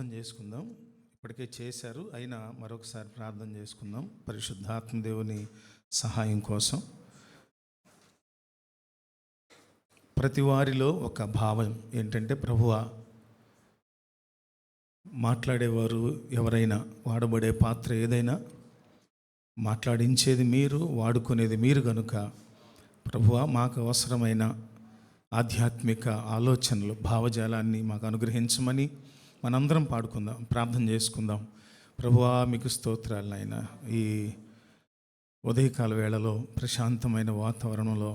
ప్రార్థన చేసుకుందాం. ఇప్పటికే చేశారు, అయినా మరొకసారి ప్రార్థన చేసుకుందాం పరిశుద్ధాత్మ దేవుని సహాయం కోసం. ప్రతి వారిలో ఒక భావం ఏంటంటే, ప్రభువా, మాట్లాడేవారు ఎవరైనా, వాడబడే పాత్ర ఏదైనా మాట్లాడించేది మీరు, వాడుకునేది మీరు కనుక ప్రభువా, మాకు అవసరమైన ఆధ్యాత్మిక ఆలోచనలు, భావజాలాన్ని మాకు అనుగ్రహించమని మనందరం పాడుకుందాం, ప్రార్థన చేసుకుందాం. ప్రభువా, మీకు స్తోత్రాలు నాయనా. ఈ ఉదయకాల వేళలో ప్రశాంతమైన వాతావరణంలో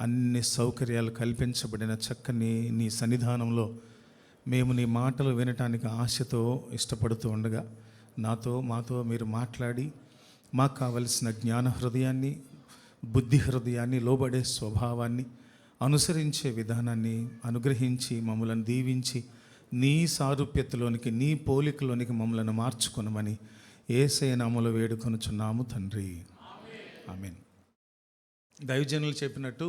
అన్ని సౌకర్యాలు కల్పించబడిన చక్కని నీ సన్నిధానంలో మేము నీ మాటలు వినటానికి ఆశతో ఇష్టపడుతూ ఉండగా మాతో మీరు మాట్లాడి మాకు కావలసిన జ్ఞాన హృదయాన్ని, బుద్ధి హృదయాన్ని, లోబడే స్వభావాన్ని, అనుసరించే విధానాన్ని అనుగ్రహించి మమ్మల్ని దీవించి నీ సారూప్యతలోనికి, నీ పోలికలోనికి మమ్మల్ని మార్చుకొనమని యేసయ్య నామములో వేడుకొనుచున్నాము తండ్రి, ఆమేన్. దైవజనులు చెప్పినట్టు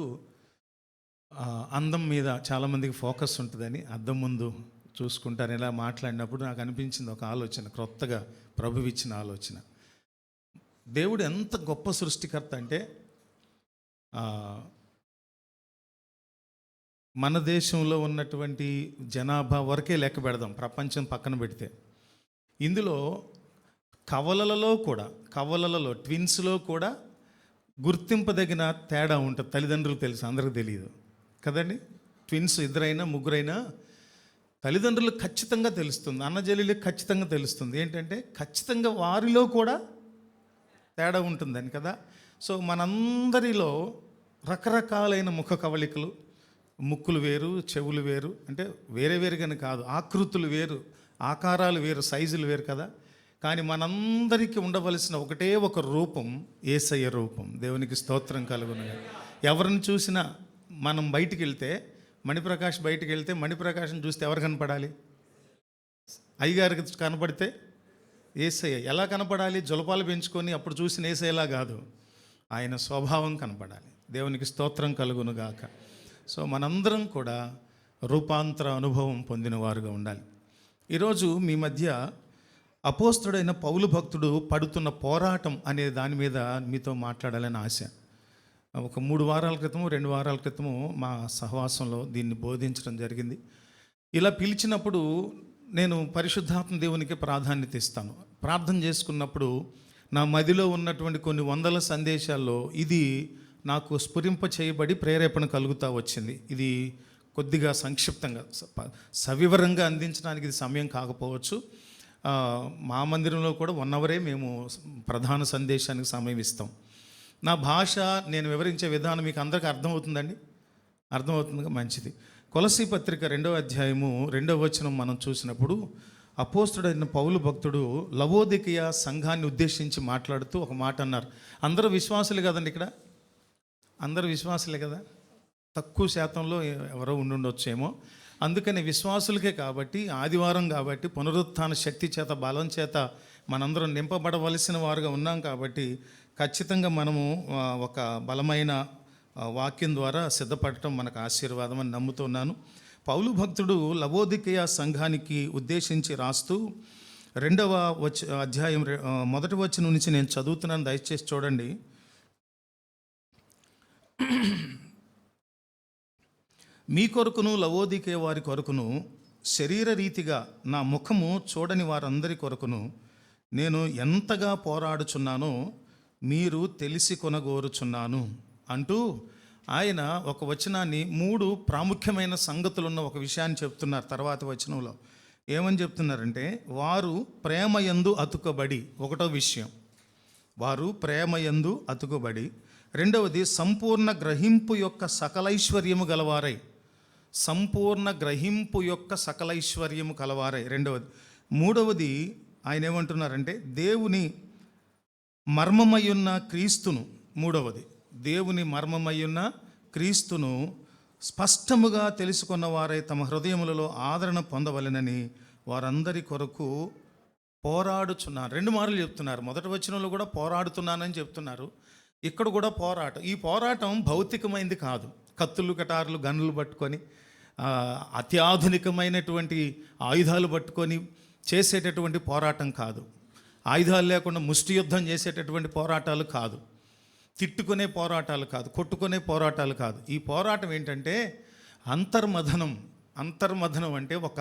అందం మీద చాలామందికి ఫోకస్ ఉంటుందని అద్దం ముందు చూసుకుంటారు. ఇలా మాట్లాడినప్పుడు నాకు అనిపించింది ఒక ఆలోచన, క్రొత్తగా ప్రభువు ఇచ్చిన ఆలోచన. దేవుడు ఎంత గొప్ప సృష్టికర్త అంటే, మన దేశంలో ఉన్నటువంటి జనాభా వరకే లెక్క పెడదాం, ప్రపంచం పక్కన పెడితే. ఇందులో కవలలలో ట్విన్స్లో కూడా గుర్తింపదగిన తేడా ఉంటుంది. తల్లిదండ్రులు తెలుసు, అందరికీ తెలియదు కదండి. ట్విన్స్ ఇద్దరైనా ముగ్గురైనా తల్లిదండ్రులు ఖచ్చితంగా తెలుస్తుంది, అన్నజల్లులకు ఖచ్చితంగా తెలుస్తుంది. ఏంటంటే ఖచ్చితంగా వారిలో కూడా తేడా ఉంటుందని కదా. సో మనందరిలో రకరకాలైన ముఖ కవళికలు, ముక్కులు వేరు, చెవులు వేరు, అంటే వేరే వేరుగానే కాదు, ఆకృతులు వేరు, ఆకారాలు వేరు, సైజులు వేరు కదా. కానీ మనందరికీ ఉండవలసిన ఒకటే ఒక రూపం, యేసయ్య రూపం. దేవునికి స్తోత్రం కలుగునుగా. ఎవరిని చూసినా మనం బయటికి వెళ్తే, మణిప్రకాష్ బయటికి వెళ్తే మణిప్రకాష్ని చూస్తే ఎవరు కనపడాలి? అయ్యగారికి కనపడితే యేసయ్య. ఎలా కనపడాలి? జులపాలు పెంచుకొని అప్పుడు చూసిన యేసయ్యలా కాదు, ఆయన స్వభావం కనపడాలి. దేవునికి స్తోత్రం కలుగునుగాక. సో మనందరం కూడా రూపాంతర అనుభవం పొందిన వారుగా ఉండాలి. ఈరోజు మీ మధ్య అపోస్తుడైన పౌలు భక్తుడు పడుతున్న పోరాటం అనే దాని మీద మీతో మాట్లాడాలని ఆశ. ఒక 3 వారాల క్రితము 2 వారాల క్రితము మా సహవాసంలో దీన్ని బోధించడం జరిగింది. ఇలా పిలిచినప్పుడు నేను పరిశుద్ధాత్మ దేవునికి ప్రాధాన్యత ఇస్తాను. ప్రార్థన చేసుకున్నప్పుడు నా మదిలో ఉన్నటువంటి కొన్ని వందల సందేశాల్లో ఇది నాకు స్ఫురింప చేయబడి ప్రేరేపణ కలుగుతూ వచ్చింది. ఇది కొద్దిగా సంక్షిప్తంగా, సవివరంగా అందించడానికి ఇది సమయం కాకపోవచ్చు. మా మందిరంలో కూడా 1 అవరే మేము ప్రధాన సందేశానికి సమయం ఇస్తాం. నా భాష, నేను వివరించే విధానం మీకు అందరికీ అర్థమవుతుందండి? అర్థమవుతుందిగా, మంచిది. కొలసీ పత్రిక 2వ అధ్యాయము 2వ వచనం మనం చూసినప్పుడు అపోస్తుడైన పౌలు భక్తుడు లవోదికయ సంఘాన్ని ఉద్దేశించి మాట్లాడుతూ ఒక మాట అన్నారు. అందరూ విశ్వాసులు కదండి, ఇక్కడ అందరూ విశ్వాసులే కదా, తక్కువ శాతంలో ఎవరో ఉండుండొచ్చేమో. అందుకని విశ్వాసులకే కాబట్టి, ఆదివారం కాబట్టి, పునరుత్థాన శక్తి చేత, బలం చేత మనందరం నింపబడవలసిన వారుగా ఉన్నాం కాబట్టి ఖచ్చితంగా మనము ఒక బలమైన వాక్యం ద్వారా సిద్ధపడటం మనకు ఆశీర్వాదం అని నమ్ముతున్నాను. పౌలు భక్తుడు లవోదికయ సంఘానికి ఉద్దేశించి రాస్తూ 2వ అధ్యాయం 1వ వచనం నుంచి నేను చదువుతున్నాను, దయచేసి చూడండి. మీ కొరకును లవోదికయ వారి కొరకును శరీర రీతిగా నా ముఖము చూడని వారందరి కొరకును నేను ఎంతగా పోరాడుచున్నానో మీరు తెలిసి కొనగోరుచున్నాను అంటూ ఆయన ఒక వచనాన్ని, 3 ప్రాముఖ్యమైన సంగతులున్న ఒక విషయాన్ని చెప్తున్నారు. తర్వాత వచనంలో ఏమని చెప్తున్నారంటే, వారు ప్రేమయందు అతుకబడి, ఒకటో విషయం వారు ప్రేమయందు అతుకబడి, రెండవది సంపూర్ణ గ్రహింపు యొక్క సకలైశ్వర్యము గలవారై, సంపూర్ణ గ్రహింపు యొక్క సకలైశ్వర్యము కలవారై రెండవది. మూడవది ఆయన ఏమంటున్నారంటే, దేవుని మర్మమయ్యున్న క్రీస్తును, దేవుని మర్మమయ్యున్న క్రీస్తును స్పష్టముగా తెలుసుకున్న వారై తమ హృదయములలో ఆదరణ పొందవలెనని వారందరి కొరకు పోరాడుచున్నారు. 2 మార్లు చెప్తున్నారు. మొదటి వచనంలో కూడా పోరాడుతున్నానని చెప్తున్నారు, ఇక్కడ కూడా పోరాటం. ఈ పోరాటం భౌతికమైనది కాదు. కత్తులు, కటార్లు, గన్నులు పట్టుకొని, అత్యాధునికమైనటువంటి ఆయుధాలు పట్టుకొని చేసేటటువంటి పోరాటం కాదు. ఆయుధాలు లేకుండా ముష్టి యుద్ధం చేసేటటువంటి పోరాటాలు కాదు. తిట్టుకునే పోరాటాలు కాదు. కొట్టుకునే పోరాటాలు కాదు. ఈ పోరాటం ఏంటంటే అంతర్మథనం అంటే ఒక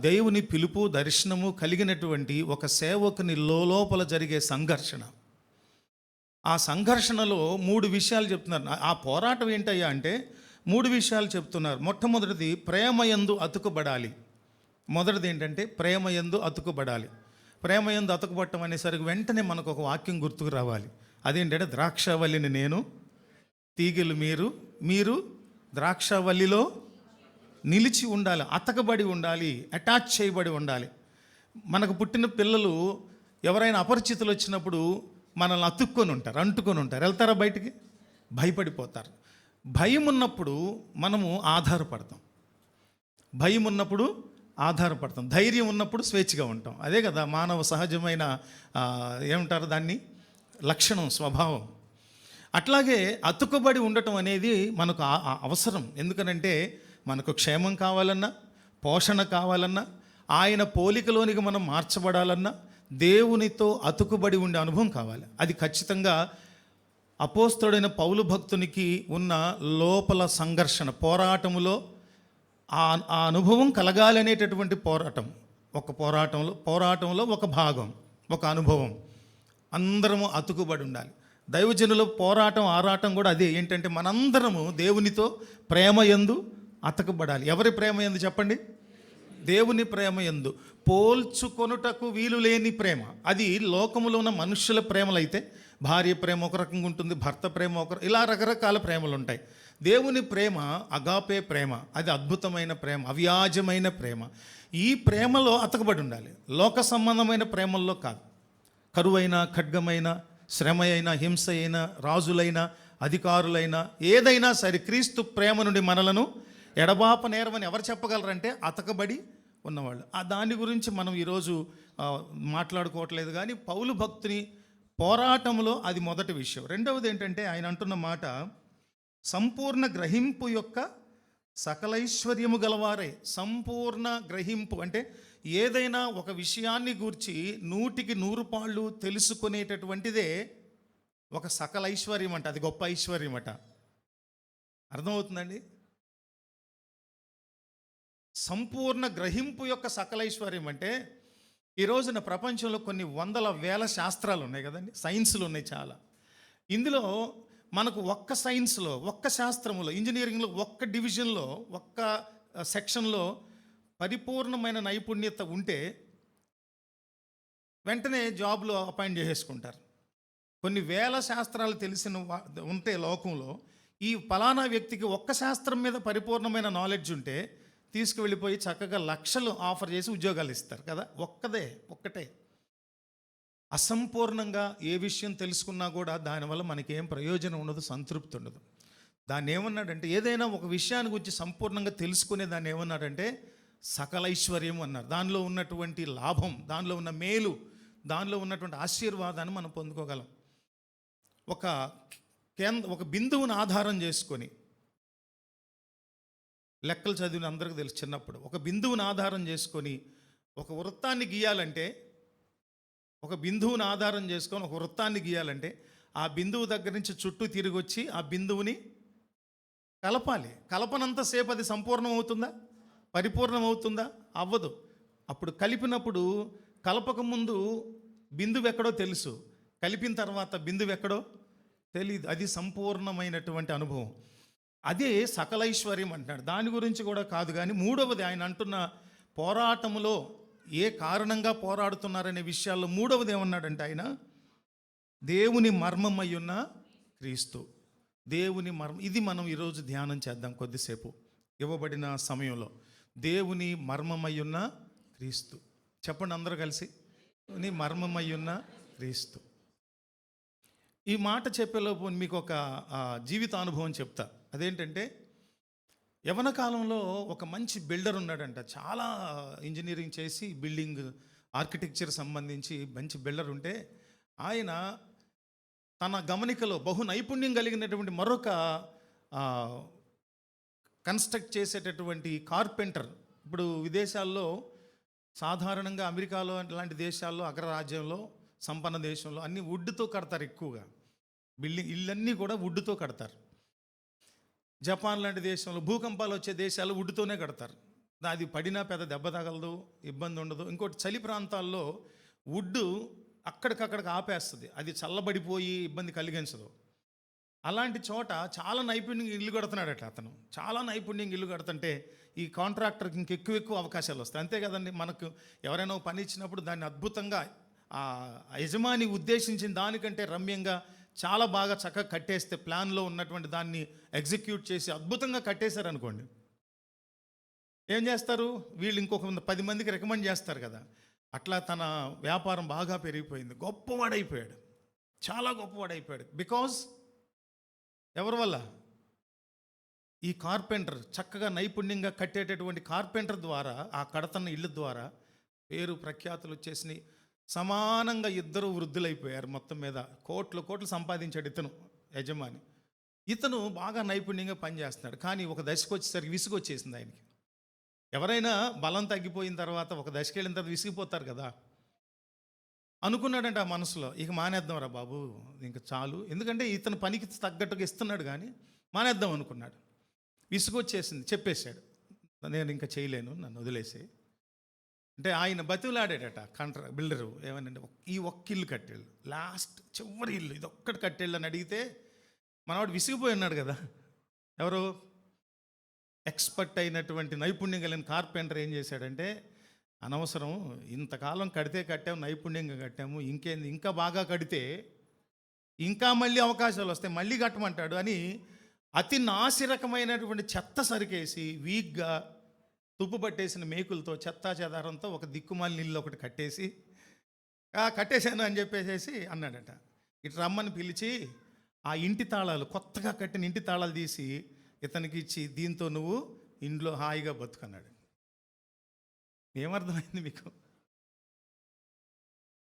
దేవుని పిలుపు దర్శనము కలిగినటువంటి ఒక సేవకుని లోపల జరిగే సంఘర్షణ. ఆ సంఘర్షణలో 3 విషయాలు చెప్తున్నారు. ఆ పోరాటం ఏంటయ్యా అంటే 3 విషయాలు చెప్తున్నారు. మొట్టమొదటిది ప్రేమయందు అతుకుబడాలి. మొదటిది ఏంటంటే ప్రేమయందు అతుకుబడాలి. ప్రేమయందు అతుకుబట్టం అనేసరికి వెంటనే మనకు ఒక వాక్యం గుర్తుకు రావాలి. అదేంటంటే ద్రాక్షవల్లిని నేను, తీగలు మీరు ద్రాక్షవల్లిలో నిలిచి ఉండాలి, అతకబడి ఉండాలి, అటాచ్ చేయబడి ఉండాలి. మనకు పుట్టిన పిల్లలు ఎవరైనా అపరిచితులు వచ్చినప్పుడు మనల్ని అంటుకొని ఉంటారు. వెళ్తారా బయటికి? భయపడిపోతారు. భయం ఉన్నప్పుడు మనము ఆధారపడతాం. ధైర్యం ఉన్నప్పుడు స్వేచ్ఛగా ఉంటాం. అదే కదా మానవ సహజమైన ఏమంటారు దాన్ని, లక్షణం, స్వభావం. అట్లాగే అతుకుబడి ఉండటం అనేది మనకు అవసరం. ఎందుకనంటే మనకు క్షేమం కావాలన్నా, పోషణ కావాలన్నా, ఆయన పోలికలోనికి మనం మార్చబడాలన్నా దేవునితో అతుకుబడి ఉండే అనుభవం కావాలి. అది ఖచ్చితంగా అపోస్తలుడైన పౌలు భక్తునికి ఉన్న లోపల సంఘర్షణ, పోరాటములో ఆ అనుభవం కలగాలనేటటువంటి పోరాటంలో ఒక భాగం, ఒక అనుభవం. అందరము అతుకుబడి ఉండాలి. దైవజనుల ఆరాటం కూడా అదే. ఏంటంటే మనందరము దేవునితో ప్రేమయందు అతకబడాలి. ఎవరి ప్రేమయందు చెప్పండి? దేవుని ప్రేమయందు. పోల్చుకొనుటకు వీలు లేని ప్రేమ. అది లోకములో ఉన్న మనుషుల ప్రేమలైతే భార్య ప్రేమ ఒక రకంగా ఉంటుంది, భర్త ప్రేమ ఇలా రకరకాల ప్రేమలు ఉంటాయి. దేవుని ప్రేమ అగాపే ప్రేమ. అది అద్భుతమైన ప్రేమ, అవ్యాజమైన ప్రేమ. ఈ ప్రేమలో అతకబడి ఉండాలి. లోక సంబంధమైన ప్రేమల్లో కాదు. కరువైన, ఖడ్గమైన, శ్రమ అయినా, హింస అయినా, రాజులైనా, అధికారులైనా, ఏదైనా సరే క్రీస్తు ప్రేమ నుండి మనలను ఎడబాప నేరమని ఎవరు చెప్పగలరంటే అతకబడి ఉన్నవాళ్ళు. దాని గురించి మనం ఈరోజు మాట్లాడుకోవట్లేదు. కానీ పౌలు భక్తుని పోరాటంలో అది మొదటి విషయం. రెండవది ఏంటంటే ఆయన అంటున్న మాట, సంపూర్ణ గ్రహింపు యొక్క సకలైశ్వర్యము గలవారే. సంపూర్ణ గ్రహింపు అంటే ఏదైనా ఒక విషయాన్ని గూర్చి 100కి 100 పాళ్ళు తెలుసుకునేటటువంటిదే ఒక సకల ఐశ్వర్యం అంట. అది గొప్ప ఐశ్వర్యం అట. అర్థమవుతుందండి? సంపూర్ణ గ్రహింపు యొక్క సకల ఐశ్వర్యం అంటే ఈ రోజున ప్రపంచంలో కొన్ని వందల వేల శాస్త్రాలు ఉన్నాయి కదండి, సైన్సులు ఉన్నాయి చాలా. ఇందులో మనకు ఒక్క సైన్స్లో, ఒక్క శాస్త్రంలో, ఇంజనీరింగ్లో, ఒక్క డివిజన్లో, ఒక్క సెక్షన్లో పరిపూర్ణమైన నైపుణ్యత ఉంటే వెంటనే జాబ్లో అపాయింట్ చేసేసుకుంటారు. కొన్ని వేల శాస్త్రాలు తెలిసిన ఉంటే లోకంలో ఈ ఫలానా వ్యక్తికి ఒక్క శాస్త్రం మీద పరిపూర్ణమైన నాలెడ్జ్ ఉంటే తీసుకువెళ్ళిపోయి చక్కగా లక్షలు ఆఫర్ చేసి ఉద్యోగాలు ఇస్తారు కదా. ఒక్కటే అసంపూర్ణంగా ఏ విషయం తెలుసుకున్నా కూడా దానివల్ల మనకేం ప్రయోజనం ఉండదు, సంతృప్తి ఉండదు. దాన్ని ఏమన్నాడంటే, ఏదైనా ఒక విషయాన్ని గురించి సంపూర్ణంగా తెలుసుకునే దాన్ని ఏమన్నాడంటే సకల ఐశ్వర్యం అన్నారు. దానిలో ఉన్నటువంటి లాభం, దానిలో ఉన్న మేలు, దానిలో ఉన్నటువంటి ఆశీర్వాదాన్ని మనం పొందుకోగలం. ఒక బిందువును ఆధారం చేసుకొని, లెక్కలు చదివిన అందరికీ తెలుసు చిన్నప్పుడు, ఒక బిందువును ఆధారం చేసుకొని ఒక వృత్తాన్ని గీయాలంటే ఆ బిందువు దగ్గర నుంచి చుట్టూ తిరిగి వచ్చి ఆ బిందువుని కలపాలి. కలపనంతసేపు అది సంపూర్ణం అవుతుందా, పరిపూర్ణం అవుతుందా? అవ్వదు. అప్పుడు కలిపినప్పుడు, కలపకముందు బిందువు ఎక్కడో తెలుసు, కలిపిన తర్వాత బిందువు ఎక్కడో తెలియదు. అది సంపూర్ణమైనటువంటి అనుభవం. అదే సకలైశ్వర్యం అంటున్నాడు. దాని గురించి కూడా కాదు. కానీ మూడవది ఆయన అంటున్న పోరాటములో ఏ కారణంగా పోరాడుతున్నారనే విషయాల్లో మూడవది ఏమన్నాడంటే ఆయన, దేవుని మర్మమయ్యున్న క్రీస్తు. దేవుని మర్మం. ఇది మనం ఈరోజు ధ్యానం చేద్దాం కొద్దిసేపు ఇవ్వబడిన సమయంలో. దేవుని మర్మమయ్యున్న క్రీస్తు. చెప్పండి అందరూ కలిసి, నీ మర్మమయ్యున్న క్రీస్తు. ఈ మాట చెప్పేలోపు మీకు ఒక జీవిత అనుభవం చెప్తా. అదేంటంటే, యవన కాలంలో ఒక మంచి బిల్డర్ ఉన్నాడంట. చాలా ఇంజనీరింగ్ చేసి బిల్డింగ్ ఆర్కిటెక్చర్ సంబంధించి మంచి బిల్డర్ ఉంటే, ఆయన తన గమనికలో బహు నైపుణ్యం కలిగినటువంటి మరొక కన్స్ట్రక్ట్ చేసేటటువంటి కార్పెంటర్. ఇప్పుడు విదేశాల్లో సాధారణంగా అమెరికాలో లాంటి దేశాల్లో, అగ్రరాజ్యంలో, సంపన్న దేశంలో అన్ని వుడ్తో కడతారు ఎక్కువగా. ఇళ్ళన్నీ కూడా వుడ్తో కడతారు. జపాన్ లాంటి దేశంలో, భూకంపాలు వచ్చే దేశాలు వుడ్తోనే కడతారు. అది పడినా పెద్ద దెబ్బ తగలదు, ఇబ్బంది ఉండదు. ఇంకోటి, చలి ప్రాంతాల్లో వుడ్ అక్కడికక్కడికి ఆపేస్తుంది, అది చల్లబడిపోయి ఇబ్బంది కలిగించదు. అలాంటి చోట చాలా నైపుణ్యంగా ఇల్లు కడుతున్నాడట అతను. చాలా నైపుణ్యంగా ఇల్లు కడుతుంటే ఈ కాంట్రాక్టర్కి ఇంకెక్కువ అవకాశాలు వస్తాయి. అంతే కదండి, మనకు ఎవరైనా పని ఇచ్చినప్పుడు దాన్ని అద్భుతంగా ఆ యజమాని ఉద్దేశించిన దానికంటే రమ్యంగా చాలా బాగా చక్కగా కట్టేస్తే, ప్లాన్లో ఉన్నటువంటి దాన్ని ఎగ్జిక్యూట్ చేసి అద్భుతంగా కట్టేశారనుకోండి, ఏం చేస్తారు వీళ్ళు? ఇంకొక 10 మందికి రికమెండ్ చేస్తారు కదా. అట్లా తన వ్యాపారం బాగా పెరిగిపోయింది, గొప్పవాడైపోయాడు, చాలా గొప్పవాడైపోయాడు. బికాజ్ ఎవరి వల్ల? ఈ కార్పెంటర్, చక్కగా నైపుణ్యంగా కట్టేటటువంటి కార్పెంటర్ ద్వారా, ఆ కడతన్న ఇళ్ళ ద్వారా పేరు ప్రఖ్యాతులు వచ్చేసినాయి. సమానంగా ఇద్దరు వృద్ధులైపోయారు. మొత్తం మీద కోట్లు సంపాదించాడు ఇతను, యజమాని. ఇతను బాగా నైపుణ్యంగా పనిచేస్తున్నాడు. కానీ ఒక దశకు వచ్చేసరికి విసుగు వచ్చేసింది ఆయనకి. ఎవరైనా బలం తగ్గిపోయిన తర్వాత, ఒక దశకి వెళ్ళిన తర్వాత విసిగిపోతారు కదా. అనుకున్నాడంటే ఆ మనసులో, ఇక మానేద్దాం రా బాబు, ఇంక చాలు. ఎందుకంటే ఇతను పనికి తగ్గట్టుగా ఇస్తున్నాడు, కానీ మానేద్దాం అనుకున్నాడు. విసుగు వచ్చేసింది, చెప్పేశాడు, నేను ఇంకా చేయలేను, నన్ను వదిలేసి. అంటే ఆయన బతిలాడాడట బిల్డరు, ఏమనంటే ఈ ఒక్క ఇల్లు కట్టేళ్ళు, లాస్ట్ చివరి ఇల్లు ఇది ఒక్కటి కట్టేళ్ళు అని అడిగితే మనవాడు విసిగిపోయి ఉన్నాడు కదా. ఎవరు? ఎక్స్పర్ట్ అయినటువంటి నైపుణ్యం కలిగిన కార్పెంటర్ ఏం చేశాడంటే, అనవసరం, ఇంతకాలం కడితే కట్టాము, నైపుణ్యంగా కట్టాము, ఇంకేంది, ఇంకా బాగా కడితే ఇంకా మళ్ళీ అవకాశాలు వస్తాయి, మళ్ళీ కట్టమంటాడు అని అతి నాసిరకమైనటువంటి చెత్త సరికేసి, వీక్గా తుప్పు పట్టేసిన మేకులతో, చెత్తా చెదారంతో ఒక దిక్కుమాలి నీళ్ళు ఒకటి కట్టేసి, కట్టేశాను అని చెప్పేసి అన్నాడట. ఇటు రమ్మని పిలిచి ఆ ఇంటి తాళాలు, కొత్తగా కట్టిన ఇంటి తాళాలు తీసి ఇతనికి ఇచ్చి, దీంతో నువ్వు ఇంట్లో హాయిగా బతుకన్నాడు. ఏమర్థమైంది మీకు?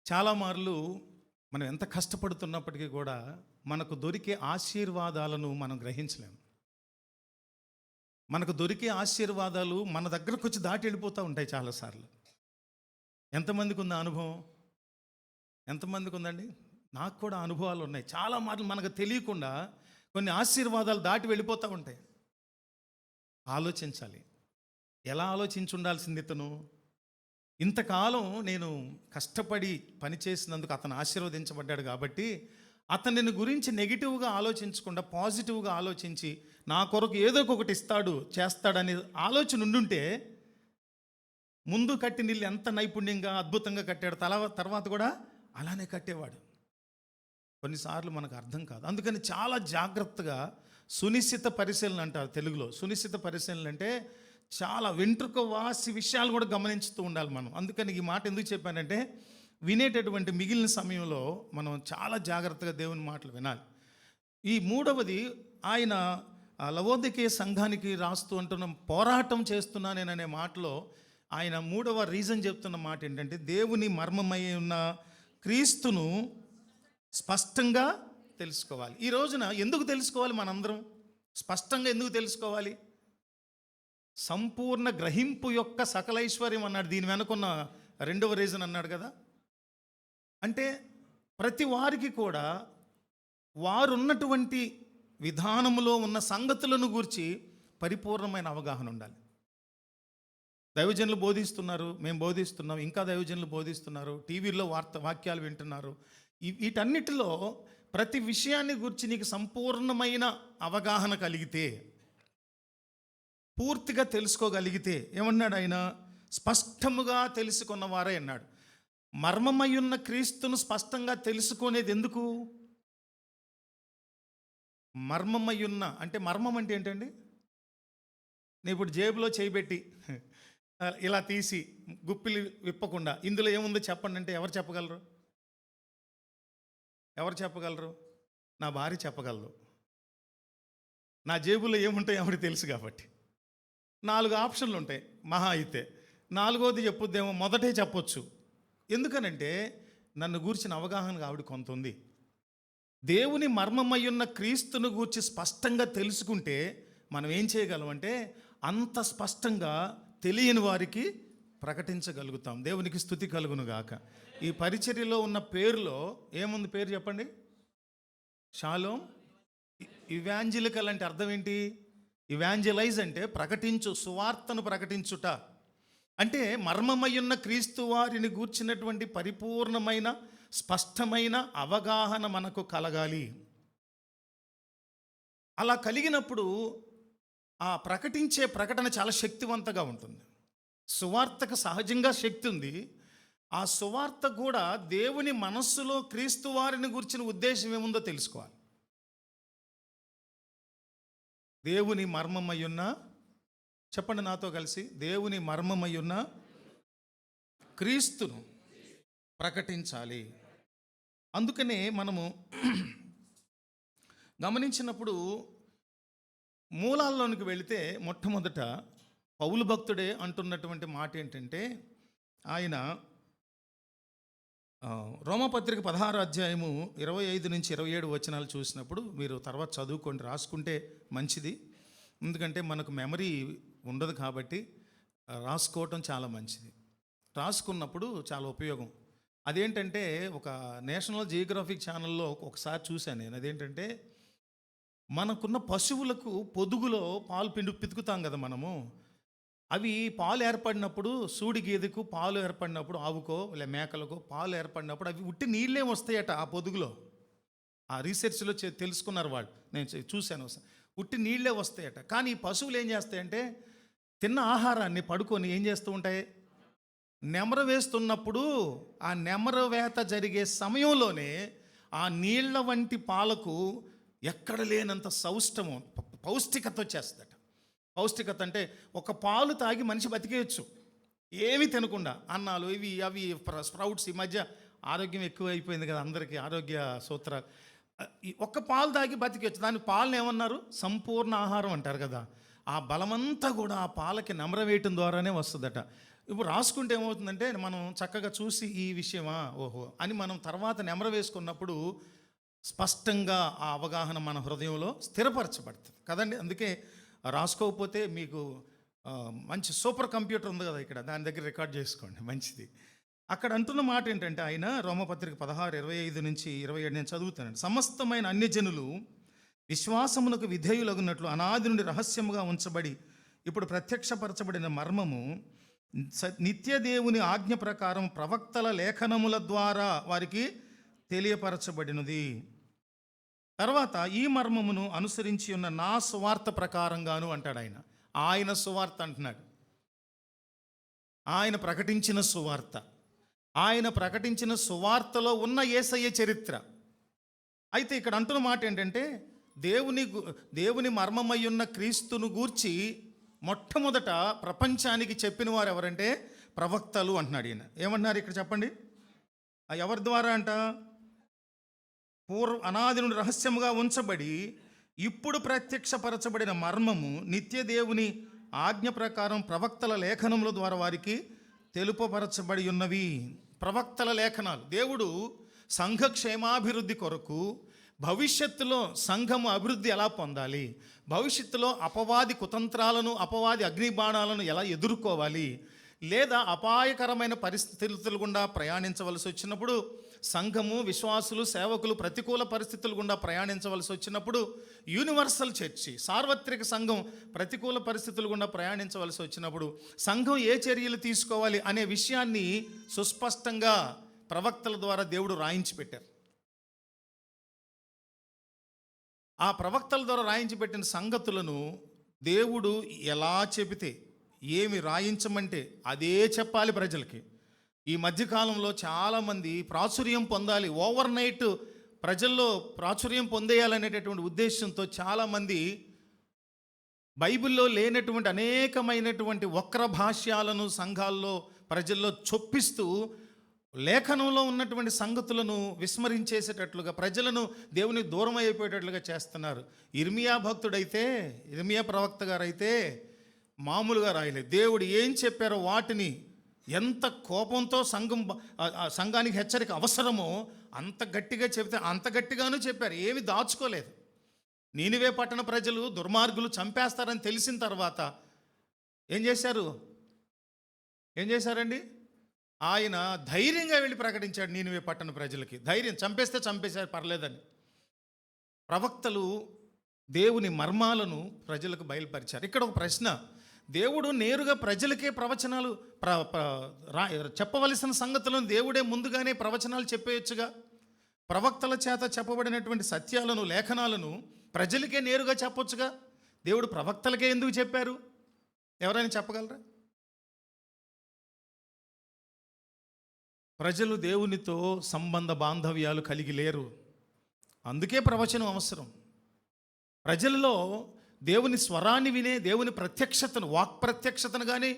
చాలా మార్లు మనం ఎంత కష్టపడుతున్నప్పటికీ కూడా మనకు దొరికే ఆశీర్వాదాలను మనం గ్రహించలేము. మనకు దొరికే ఆశీర్వాదాలు మన దగ్గరకు వచ్చి దాటి వెళ్ళిపోతూ ఉంటాయి చాలాసార్లు. ఎంతమందికి ఉంది అనుభవం? ఎంతమందికి ఉందండి? నాకు కూడా అనుభవాలు ఉన్నాయి. చాలా మార్లు మనకు తెలియకుండా కొన్ని ఆశీర్వాదాలు దాటి వెళ్ళిపోతూ ఉంటాయి. ఆలోచించాలి. ఎలా ఆలోచించి ఉండాల్సింది ఇతను? ఇంతకాలం నేను కష్టపడి పనిచేసినందుకు అతను ఆశీర్వదించబడ్డాడు కాబట్టి, అతనిని గురించి నెగిటివ్గా ఆలోచించకుండా పాజిటివ్గా ఆలోచించి నా కొరకు ఏదో ఒకటి ఇస్తాడు, చేస్తాడనే ఆలోచన ఉండుంటే, ముందు కట్టిన ఇల్లు ఎంత నైపుణ్యంగా అద్భుతంగా కట్టాడు, తర్వాత కూడా అలానే కట్టేవాడు. కొన్నిసార్లు మనకు అర్థం కాదు. అందుకని చాలా జాగ్రత్తగా సునిశ్చిత పరిశీలన అంటారు తెలుగులో. సునిశ్చిత పరిశీలన అంటే చాలా వెంట్రుక వాసి విషయాలు కూడా గమనించుతూ ఉండాలి మనం. అందుకని ఈ మాట ఎందుకు చెప్పానంటే, వినేటటువంటి మిగిలిన సమయంలో మనం చాలా జాగ్రత్తగా దేవుని మాటలు వినాలి. ఈ మూడవది, ఆయన లవోదికీయ సంఘానికి రాస్తూ అంటున్న పోరాటం చేస్తున్నా నేననే మాటలో ఆయన మూడవ రీజన్ చెప్తున్న మాట ఏంటంటే, దేవుని మర్మమై ఉన్న క్రీస్తును స్పష్టంగా తెలుసుకోవాలి. ఈ రోజున ఎందుకు తెలుసుకోవాలి? మనందరం స్పష్టంగా ఎందుకు తెలుసుకోవాలి? సంపూర్ణ గ్రహింపు యొక్క సకలైశ్వర్యం అన్నాడు. దీని వెనుకున్న రెండవ రీజన్ అన్నాడు కదా. అంటే ప్రతి వారికి కూడా వారున్నటువంటి విధానంలో ఉన్న సంగతులను గూర్చి పరిపూర్ణమైన అవగాహన ఉండాలి. దైవజనులు బోధిస్తున్నారు, మేము బోధిస్తున్నాం, ఇంకా దైవజనులు బోధిస్తున్నారు, టీవీలో వాక్యాలు వింటున్నారు. వీటన్నిటిలో ప్రతి విషయాన్ని గురించి నీకు సంపూర్ణమైన అవగాహన కలిగితే, పూర్తిగా తెలుసుకోగలిగితే, ఏమన్నాడు ఆయన? స్పష్టముగా తెలుసుకున్న వారే అన్నాడు. మర్మమయ్యున్న క్రీస్తును స్పష్టంగా తెలుసుకునేది ఎందుకు? మర్మమయ్యున్న అంటే, మర్మం అంటే ఏంటండి? నేను ఇప్పుడు జేబులో చేయబెట్టి ఇలా తీసి గుప్పిలి విప్పకుండా ఇందులో ఏముందో చెప్పండి అంటే ఎవరు చెప్పగలరు? ఎవరు చెప్పగలరు? నా భార్య చెప్పగలదు. నా జేబులో ఏముంటాయి ఆవిడ తెలుసు కాబట్టి. 4 ఆప్షన్లు ఉంటాయి మహా అయితే. 4వది చెప్పుద్దేమో, మొదటే చెప్పొచ్చు. ఎందుకనంటే నన్ను గూర్చిన అవగాహన ఆవిడ కొంత ఉంది. దేవుని మర్మమయ్యున్న క్రీస్తును గూర్చి స్పష్టంగా తెలుసుకుంటే మనం ఏం చేయగలం అంటే, అంత స్పష్టంగా తెలియని వారికి ప్రకటించగలుగుతాం. దేవునికి స్తుతి కలుగును గాక. ఈ పరిచర్యలో ఉన్న పేరులో ఏముంది? పేరు చెప్పండి. షాలోమ్ ఇవాంజలికల్ అంటే అర్థం ఏంటి? ఇవాంజలైజ్ అంటే ప్రకటించు, సువార్తను ప్రకటించుట. అంటే మర్మమయ్యున్న క్రీస్తు వారిని గూర్చినటువంటి పరిపూర్ణమైన స్పష్టమైన అవగాహన మనకు కలగాలి. అలా కలిగినప్పుడు ఆ ప్రకటించే ప్రకటన చాలా శక్తివంతంగా ఉంటుంది. సువార్తకు సహజంగా శక్తి ఉంది. ఆ సువార్త కూడా దేవుని మనస్సులో క్రీస్తు వారిని గూర్చిన ఉద్దేశం ఏముందో తెలుసుకోవాలి. దేవుని మర్మమయ్యున్న, చెప్పండి నాతో కలిసి, దేవుని మర్మమయ్యున్న క్రీస్తును ప్రకటించాలి. అందుకనే మనము గమనించినప్పుడు మూలాల్లోనికి వెళితే మొట్టమొదట పౌలు భక్తుడే అంటున్నటువంటి మాట ఏంటంటే, ఆయన రోమపత్రిక 16 అధ్యాయము 25 నుంచి 27 వచనాలు చూసినప్పుడు, మీరు తర్వాత చదువుకోండి, రాసుకుంటే మంచిది. ఎందుకంటే మనకు మెమరీ ఉండదు కాబట్టి రాసుకోవటం చాలా మంచిది. రాసుకున్నప్పుడు చాలా ఉపయోగం. అదేంటంటే ఒక నేషనల్ జియోగ్రఫిక్ ఛానల్లో ఒకసారి చూశాను నేను. అదేంటంటే మనకున్న పశువులకు పొదుగులో పాలు పితుకుతాం కదా మనము. అవి పాలు ఏర్పడినప్పుడు, సూడి గేదెకు పాలు ఏర్పడినప్పుడు, ఆవుకో లే మేకలకు పాలు ఏర్పడినప్పుడు అవి ఉట్టి నీళ్ళే వస్తాయట ఆ పొదుగులో. ఆ రీసెర్చ్లో తెలుసుకున్నారు వాళ్ళు, నేను చూశాను. ఉట్టి నీళ్ళే వస్తాయట. కానీ ఈ పశువులు ఏం చేస్తాయంటే తిన్న ఆహారాన్ని పడుకొని ఏం చేస్తూ ఉంటాయి? నెమర వేస్తున్నప్పుడు ఆ నెమర వేత జరిగే సమయంలోనే ఆ నీళ్ల వంటి పాలకు ఎక్కడ లేనంత సౌష్టము, పౌష్టికత వచ్చేస్తుందట. పౌష్టికత అంటే ఒక పాలు తాగి మనిషి బతికేయచ్చు ఏమీ తినకుండా. అన్నాలు ఇవి అవి స్ప్రౌట్స్. ఈ మధ్య ఆరోగ్యం ఎక్కువ అయిపోయింది కదా అందరికీ, ఆరోగ్య సూత్రాలు. ఒక్క పాలు తాగి బతికేయచ్చు. దాని పాలను ఏమన్నారు? సంపూర్ణ ఆహారం అంటారు కదా. ఆ బలమంతా కూడా ఆ పాలకి నెమర వేయటం ద్వారానే వస్తుందట. ఇప్పుడు రాసుకుంటే ఏమవుతుందంటే మనం చక్కగా చూసి ఈ విషయమా ఓహో అని మనం తర్వాత నెమర వేసుకున్నప్పుడు స్పష్టంగా ఆ అవగాహన మన హృదయంలో స్థిరపరచబడుతుంది కదండి. అందుకే రాసుకోకపోతే మీకు మంచి సూపర్ కంప్యూటర్ ఉంది కదా ఇక్కడ, దాని దగ్గర రికార్డ్ చేసుకోండి, మంచిది. అక్కడ అంటున్న మాట ఏంటంటే, ఆయన రోమపత్రిక 16:25 నుంచి 27 నేను చదువుతానండి. సమస్తమైన అన్యజనులు విశ్వాసమునకు విధేయులగున్నట్లు అనాది నుండి రహస్యముగా ఉంచబడి ఇప్పుడు ప్రత్యక్షపరచబడిన మర్మము నిత్యదేవుని ఆజ్ఞ ప్రకారం ప్రవక్తల లేఖనముల ద్వారా వారికి తెలియపరచబడినది. తర్వాత ఈ మర్మమును అనుసరించి ఉన్న నా సువార్త ప్రకారంగాను అంటాడు ఆయన. ఆయన సువార్త అంటున్నాడు, ఆయన ప్రకటించిన సువార్త. ఆయన ప్రకటించిన సువార్తలో ఉన్న యేసయ్య చరిత్ర. అయితే ఇక్కడ అంటున్న మాట ఏంటంటే, దేవుని మర్మమయ్యున్న క్రీస్తును గూర్చి మొట్టమొదట ప్రపంచానికి చెప్పిన వారు ఎవరంటే ప్రవక్తలు అంటున్నాడు ఈయన. ఏమంటున్నారు ఇక్కడ చెప్పండి? ఎవరి ద్వారా అంట? అనాది నుండి రహస్యముగా ఉంచబడి ఇప్పుడు ప్రత్యక్షపరచబడిన మర్మము నిత్యదేవుని ఆజ్ఞ ప్రకారం ప్రవక్తల లేఖనముల ద్వారా వారికి తెలుపపరచబడి ఉన్నవి. ప్రవక్తల లేఖనాలు. దేవుడు సంఘ క్షేమాభివృద్ధి కొరకు భవిష్యత్తులో సంఘము అభివృద్ధి ఎలా పొందాలి, భవిష్యత్తులో అపవాది కుతంత్రాలను, అపవాది అగ్నిబాణాలను ఎలా ఎదుర్కోవాలి, లేదా అపాయకరమైన పరిస్థితుల గుండా ప్రయాణించవలసి వచ్చినప్పుడు, సంఘము, విశ్వాసులు, సేవకులు ప్రతికూల పరిస్థితుల గుండా ప్రయాణించవలసి వచ్చినప్పుడు, యూనివర్సల్ చర్చి, సార్వత్రిక సంఘం ప్రతికూల పరిస్థితుల గుండా ప్రయాణించవలసి వచ్చినప్పుడు సంఘం ఏ చర్యలు తీసుకోవాలి అనే విషయాన్ని సుస్పష్టంగా ప్రవక్తల ద్వారా దేవుడు రాయించి పెట్టారు. ఆ ప్రవక్తల ద్వారా రాయించి పెట్టిన సంగతులను దేవుడు ఎలా చెబితే, ఏమి రాయించమంటే అదే చెప్పాలి ప్రజలకి. ఈ మధ్యకాలంలో చాలామంది ప్రాచుర్యం పొందాలి, ఓవర్ నైట్ ప్రజల్లో ప్రాచుర్యం పొందేయాలనేటటువంటి ఉద్దేశంతో చాలామంది బైబిల్లో లేనటువంటి అనేకమైనటువంటి వక్ర భాష్యాలను సంఘాల్లో ప్రజల్లో చొప్పిస్తూ లేఖనంలో ఉన్నటువంటి సంగతులను విస్మరించేసేటట్లుగా ప్రజలను దేవుని దూరం అయిపోయేటట్లుగా చేస్తున్నారు. ఇర్మియా ప్రవక్త గారైతే మామూలుగా రాయలేదు. దేవుడు ఏం చెప్పారో వాటిని ఎంత కోపంతో సంఘానికి హెచ్చరిక అవసరమో అంత గట్టిగా చెబితే అంత గట్టిగానూ చెప్పారు, ఏమి దాచుకోలేదు. నీనివే పట్టణ ప్రజలు దుర్మార్గులు చంపేస్తారని తెలిసిన తర్వాత ఏం చేశారు? ఏం చేశారండి? ఆయన ధైర్యంగా వెళ్ళి ప్రకటించాడు నీనివే పట్టణ ప్రజలకి. ధైర్యం, చంపేస్తే చంపేశారు పర్లేదని. ప్రవక్తలు దేవుని మర్మాలను ప్రజలకు బయలుపరిచారు. ఇక్కడ ఒక ప్రశ్న, దేవుడు నేరుగా ప్రజలకే ప్రవచనాలు చెప్పవలసిన సంగతులను దేవుడే ముందుగానే ప్రవచనాలు చెప్పేయచ్చుగా. ప్రవక్తల చేత చెప్పబడినటువంటి సత్యాలను, లేఖనాలను ప్రజలకే నేరుగా చెప్పొచ్చుగా. దేవుడు ప్రవక్తలకే ఎందుకు చెప్పారు? ఎవరైనా చెప్పగలరా? ప్రజలు దేవునితో సంబంధ బాంధవ్యాలు కలిగి లేరు, అందుకే ప్రవచనం అవసరం. ప్రజలలో దేవుని స్వరాన్ని వినే, దేవుని ప్రత్యక్షతను, వాక్ ప్రత్యక్షతను కానీ,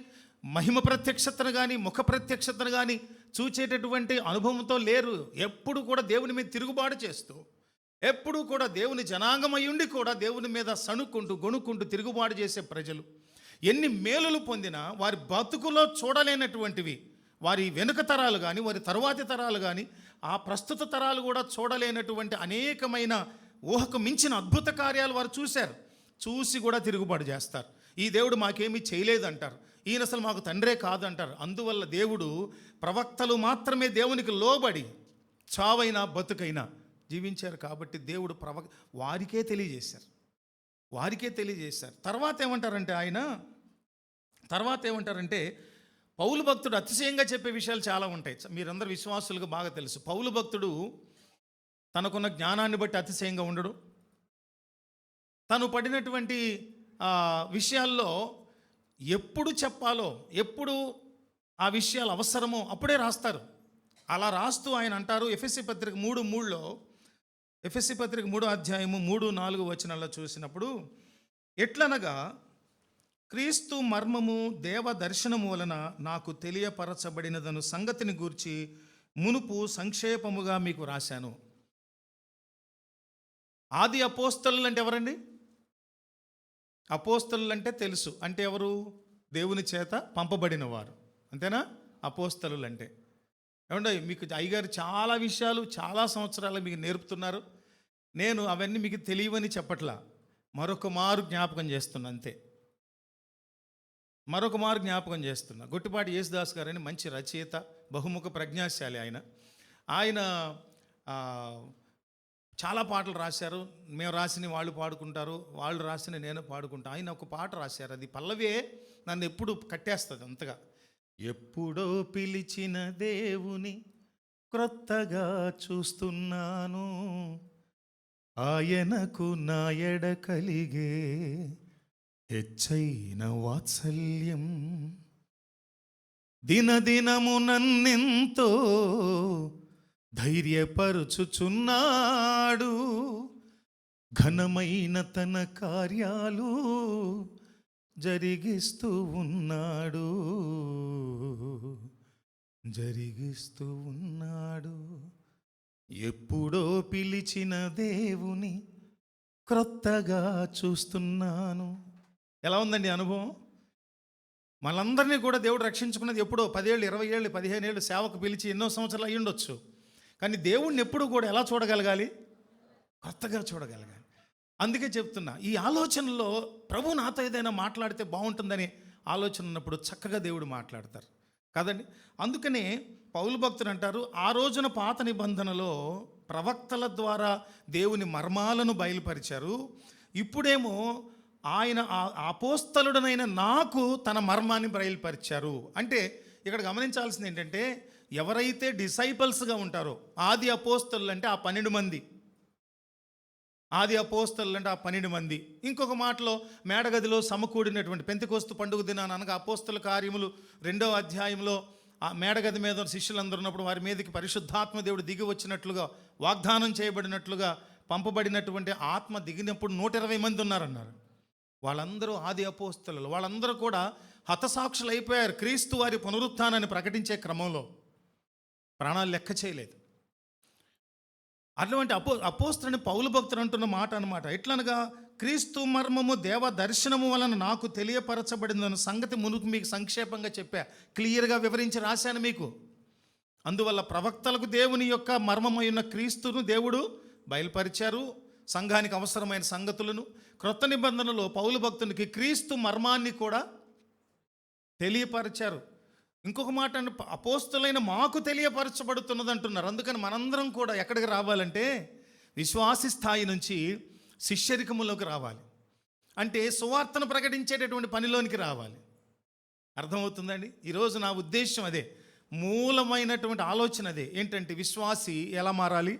మహిమ ప్రత్యక్షతను కానీ, ముఖ ప్రత్యక్షతను కానీ చూచేటటువంటి అనుభవంతో లేరు. ఎప్పుడు కూడా దేవుని మీద తిరుగుబాటు చేస్తూ, ఎప్పుడు కూడా దేవుని జనాంగమయ్యుండి కూడా దేవుని మీద సణుక్కుంటూ, గొణుక్కుంటూ తిరుగుబాటు చేసే ప్రజలు ఎన్ని మేలులు పొందినా వారి బతుకులో చూడలేనటువంటివి, వారి వెనుక తరాలు కానీ, వారి తరువాతి తరాలు కానీ, ఆ ప్రస్తుత తరాలు కూడా చూడలేనటువంటి అనేకమైన ఊహకు మించిన అద్భుత కార్యాలు వారు చూశారు. చూసి కూడా తిరుగుబాటు చేస్తారు. ఈ దేవుడు మాకేమీ చేయలేదంటారు, ఈయన అసలు మాకు తండ్రే కాదంటారు. అందువల్ల దేవుడు ప్రవక్తలు మాత్రమే దేవునికి లోబడి చావైనా బతుకైనా జీవించారు. కాబట్టి దేవుడు వారికే తెలియజేశారు. తర్వాత ఏమంటారంటే పౌలు భక్తుడు అతిశయంగా చెప్పే విషయాలు చాలా ఉంటాయి. మీరందరూ విశ్వాసులకు బాగా తెలుసు. పౌలు భక్తుడు తనకున్న జ్ఞానాన్ని బట్టి అతిశయంగా ఉండడు. తను పడినటువంటి విషయాల్లో ఎప్పుడు చెప్పాలో, ఎప్పుడు ఆ విషయాలు అవసరమో అప్పుడే రాస్తారు. అలా రాస్తూ ఆయన అంటారు, ఎఫెసీ పత్రిక 3:3లో, ఎఫెసీ పత్రిక 3:3-4 చూసినప్పుడు, ఎట్లనగా క్రీస్తు మర్మము దేవ దర్శనము వలన నాకు తెలియపరచబడినదను సంగతిని గూర్చి మునుపు సంక్షేపముగా మీకు రాశాను. ఆది అపోస్తలులు అంటే ఎవరండి? అపోస్తలులు అంటే తెలుసు, అంటే ఎవరు? దేవుని చేత పంపబడిన వారు, అంతేనా? అపోస్తలులు అంటే ఏమంటే మీకు అయ్యగారు చాలా విషయాలు చాలా సంవత్సరాలు మీకు నేర్పుతున్నారు. నేను అవన్నీ మీకు తెలియవని చెప్పట్లా, మరొక మారు జ్ఞాపకం చేస్తున్నా. గుట్టిపాటి యేసుదాస్ గారని మంచి రచయిత, బహుముఖ ప్రజ్ఞాశాలి. ఆయన చాలా పాటలు రాశారు. మేము రాసిన వాళ్ళు పాడుకుంటారు, వాళ్ళు రాసిన నేను పాడుకుంటా. ఆయన ఒక పాట రాశారు, అది పల్లవే నన్ను ఎప్పుడు కట్టేస్తుంది అంతగా. ఎప్పుడో పిలిచిన దేవుని క్రొత్తగా చూస్తున్నాను, ఆయనకు నా ఎడ కలిగే హెచ్చైన వాత్సల్యం, దినదినము నన్నెంతో ధైర్యపరుచుచున్నాడు, ఘనమైన తన కార్యాలు జరిగిస్తూ ఉన్నాడు. ఎప్పుడో పిలిచిన దేవుని క్రొత్తగా చూస్తున్నాను. ఎలా ఉందండి అనుభవం? మనందరినీ కూడా దేవుడు రక్షించుకున్నది ఎప్పుడో 10 ఏళ్ళు, 20 ఏళ్ళు, 15 ఏళ్ళు సేవకు పిలిచి ఎన్నో సంవత్సరాలు అయ్యి ఉండొచ్చు. కానీ దేవుణ్ణి ఎప్పుడు కూడా ఎలా చూడగలగాలి? కొత్తగా చూడగలగాలి. అందుకే చెప్తున్నా, ఈ ఆలోచనలో ప్రభు నాతో ఏదైనా మాట్లాడితే బాగుంటుందని ఆలోచన ఉన్నప్పుడు చక్కగా దేవుడు మాట్లాడతారు కదండి. అందుకనే పౌలు భక్తుడు అంటారు, ఆ రోజున పాత నిబంధనలో ప్రవక్తల ద్వారా దేవుని మర్మాలను బయలుపరిచారు, ఇప్పుడేమో ఆయన అపోస్తలుడనైన నాకు తన మర్మాన్ని బయలుపరిచారు. అంటే ఇక్కడ గమనించాల్సింది ఏంటంటే, ఎవరైతే డిసైపుల్స్గా ఉంటారో, ఆది అపోస్తలు అంటే ఆ 12 మంది, ఇంకొక మాటలో మేడగదిలో సమకూడినటువంటి పెంతెకొస్తు పండుగ దినాన అనగా అపోస్తల కార్యములు 2వ అధ్యాయంలో ఆ మేడగది మీద శిష్యులందరూ ఉన్నప్పుడు వారి మీదకి పరిశుద్ధాత్మ దేవుడు దిగి వచ్చినట్లుగా, వాగ్దానం చేయబడినట్లుగా పంపబడినటువంటి ఆత్మ దిగినప్పుడు 120 మంది ఉన్నారన్నారు. వాళ్ళందరూ ఆది అపోస్తలు. వాళ్ళందరూ కూడా హతసాక్షులు అయిపోయారు. క్రీస్తు వారి పునరుత్థానాన్ని ప్రకటించే క్రమంలో ప్రాణాలు లెక్క చేయలేదు. అటువంటి అపోస్తలుని పౌలు భక్తుడు అంటున్న మాట అన్నమాట. ఎట్లనగా క్రీస్తు మర్మము దేవ దర్శనము వలన నాకు తెలియపరచబడిందన్న సంగతి మునుపు మీకు సంక్షేపంగా చెప్పా, క్లియర్గా వివరించి రాశాను మీకు. అందువల్ల ప్రవక్తలకు దేవుని యొక్క మర్మమైన క్రీస్తును దేవుడు బయలుపరిచారు, సంఘానికి అవసరమైన సంగతులను. క్రొత్త నిబంధనలో పౌలు భక్తునికి క్రీస్తు మర్మాన్ని కూడా తెలియపరిచారు. ఇంకొక మాట అంటే అపోస్తులైన మాకు తెలియపరచబడుతున్నది అంటున్నారు. అందుకని మనందరం కూడా ఎక్కడికి రావాలంటే విశ్వాసి స్థాయి నుంచి శిష్యరికములోకి రావాలి. అంటే సువార్తను ప్రకటించేటటువంటి పనిలోనికి రావాలి. అర్థమవుతుందండి? ఈరోజు నా ఉద్దేశం అదే, మూలమైనటువంటి ఆలోచన అదే. ఏంటంటే విశ్వాసి ఎలా మారాలి?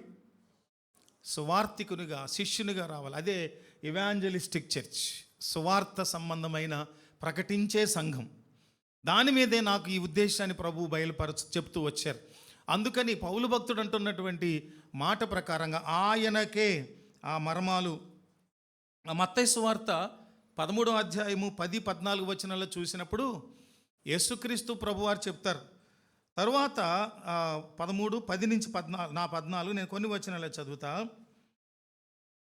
సువార్తికునిగా, శిష్యునిగా రావాలి. అదే ఇవాంజలిస్టిక్ చర్చ్, సువార్త సంబంధమైన ప్రకటించే సంఘం. దాని మీదే నాకు ఈ ఉద్దేశాన్ని ప్రభువు చెప్తూ వచ్చారు. అందుకని పౌలు భక్తుడు అంటున్నటువంటి మాట ప్రకారంగా ఆయనకే ఆ మర్మాలు, మత్తయి సువార్త 13వ అధ్యాయము 10-14 వచనాల్లో చూసినప్పుడు యేసుక్రీస్తు ప్రభువారు చెప్తారు. తరువాత 13:10-14 నేను కొన్ని వచనాలు చదువుతా.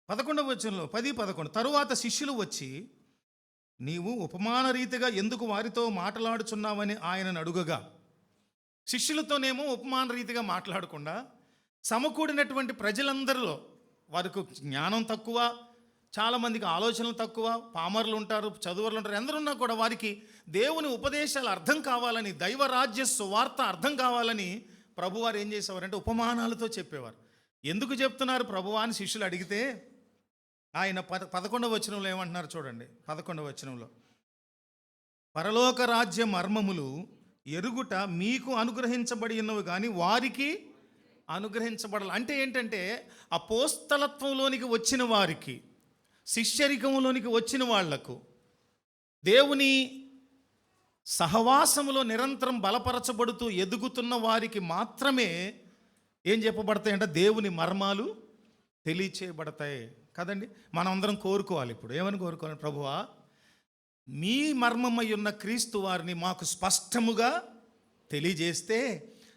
11వ వచనంలో 10-11 తరువాత శిష్యులు వచ్చి, నీవు ఉపమాన రీతిగా ఎందుకు వారితో మాట్లాడుచున్నావని ఆయనను అడుగగా, శిష్యులతోనేమో ఉపమాన రీతిగా మాట్లాడకుండా సమకూడినటువంటి ప్రజలందరిలో వారికి జ్ఞానం తక్కువ, చాలామందికి ఆలోచనలు తక్కువ, పామరులు ఉంటారు, చదువులు ఉంటారు, ఎందరున్నా కూడా వారికి దేవుని ఉపదేశాలు అర్థం కావాలని, దైవరాజ్య సువార్త అర్థం కావాలని ప్రభువారు ఏం చేసేవారంటే ఉపమానాలతో చెప్పేవారు. ఎందుకు చెప్తున్నారు ప్రభువా అని శిష్యులు అడిగితే ఆయన 11వ వచనంలో ఏమంటున్నారు చూడండి. 11వ వచనంలో, పరలోక రాజ్య మర్మములు ఎరుగుట మీకు అనుగ్రహించబడి ఉన్నవి కానీ వారికి అనుగ్రహించబడాలి. అంటే ఏంటంటే అపోస్తలత్వంలోనికి వచ్చిన వారికి, శిష్యరికంలోనికి వచ్చిన వాళ్లకు, దేవుని సహవాసములో నిరంతరం బలపరచబడుతూ ఎదుగుతున్న వారికి మాత్రమే ఏం చెప్పబడతాయంటే దేవుని మర్మాలు తెలియచేయబడతాయి కదండి. మనం అందరం కోరుకోవాలి. ఇప్పుడు ఏమని కోరుకోవాలి? ప్రభువా, మీ మర్మమై ఉన్న క్రీస్తు వారిని మాకు స్పష్టముగా తెలియజేస్తే,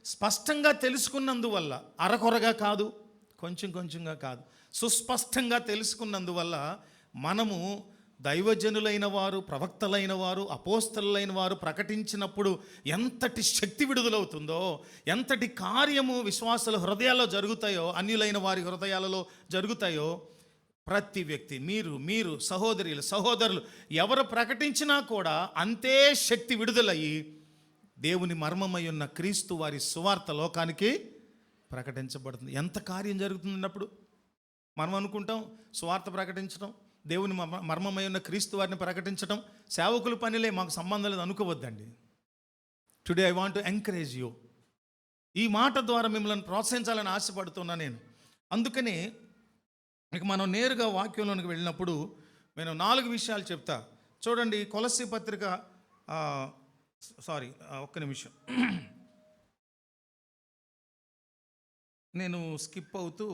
స్పష్టంగా తెలుసుకున్నందువల్ల, అరకొరగా కాదు, కొంచెం కొంచెంగా కాదు, సుస్పష్టంగా తెలుసుకున్నందువల్ల మనము దైవజనులైన వారు, ప్రవక్తలైన వారు, అపోస్తలులైన వారు ప్రకటించినప్పుడు ఎంతటి శక్తి విడుదలవుతుందో, ఎంతటి కార్యము విశ్వాసుల హృదయాల్లో జరుగుతాయో, అన్యులైన వారి హృదయాలలో జరుగుతాయో, ప్రతి వ్యక్తి, మీరు సహోదరులు ఎవరు ప్రకటించినా కూడా అంతే శక్తి విడుదలయ్యి దేవుని మర్మమై ఉన్న క్రీస్తు వారి సువార్త లోకానికి ప్రకటించబడుతుంది. ఎంత కార్యం జరుగుతున్నప్పుడు మనం అనుకుంటాం సువార్త ప్రకటించడం, దేవుని మర్మమై ఉన్న క్రీస్తు వారిని ప్రకటించడం సేవకుల పనిలే, మాకు సంబంధం లేదు అనుకోవద్దండి. Today I want to encourage you. ఈ మాట ద్వారా మిమ్మల్ని ప్రోత్సహించాలని ఆశపడుతున్నా నేను. అందుకని ఇక మనం నేరుగా వాక్యంలోనికి వెళ్ళినప్పుడు నేను 4 విషయాలు చెప్తా. చూడండి, కొలస్సీ పత్రిక, ఒక్క నిమిషం, నేను స్కిప్ అవుతూ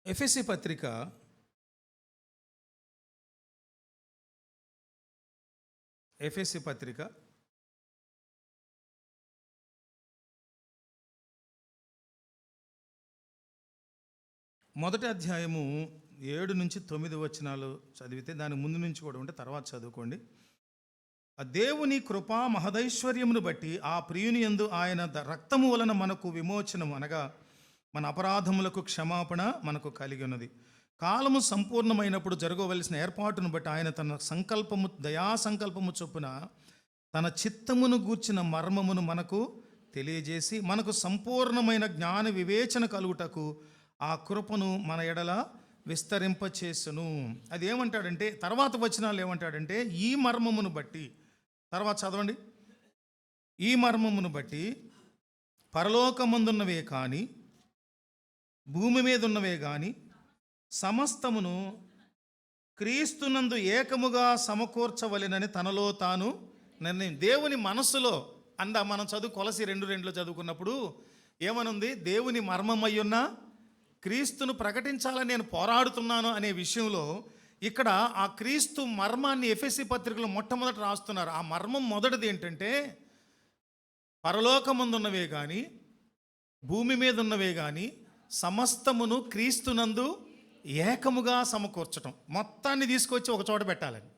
ఎఫెసీ పత్రిక మొదటి అధ్యాయము 7-9 వచనాలు చదివితే, దాని ముందు నుంచి కూడా ఉంటే తర్వాత చదువుకోండి. ఆ దేవుని కృపా మహదైశ్వర్యమును బట్టి ఆ ప్రియుని యందు ఆయన రక్తము వలన మనకు విమోచనం, అనగా మన అపరాధములకు క్షమాపణ మనకు కలిగి ఉన్నది. కాలము సంపూర్ణమైనప్పుడు జరగవలసిన ఏర్పాటును బట్టి ఆయన తన దయా సంకల్పము చొప్పున తన చిత్తమును గూర్చిన మర్మమును మనకు తెలియజేసి, మనకు సంపూర్ణమైన జ్ఞాన వివేచన కలుగుటకు ఆ కృపను మన ఎడల విస్తరింపచేసును. అది ఏమంటాడంటే, తర్వాత వచనాలు ఏమంటాడంటే, ఈ మర్మమును బట్టి, తర్వాత చదవండి, ఈ మర్మమును బట్టి పరలోకమందున్నవే కానీ భూమి మీద ఉన్నవే కానీ సమస్తమును క్రీస్తునందు ఏకముగా సమకూర్చవలెనని తనలో తాను నిర్ణయం. దేవుని మనస్సులో మనం కొలసి 2:2 చదువుకున్నప్పుడు ఏమనుంది? దేవుని మర్మమయ్యున్న క్రీస్తును ప్రకటించాలని నేను పోరాడుతున్నాను అనే విషయంలో ఇక్కడ ఆ క్రీస్తు మర్మాన్ని ఎఫెసీ పత్రికలో మొట్టమొదట రాస్తున్నారు. ఆ మర్మం మొదటిది ఏంటంటే, పరలోకమందున్నవే కానీ భూమి మీద ఉన్నవే కానీ సమస్తమును క్రీస్తునందు ఏకముగా సమకూర్చటం. మొత్తాన్ని తీసుకొచ్చి ఒక చోట పెట్టాలని.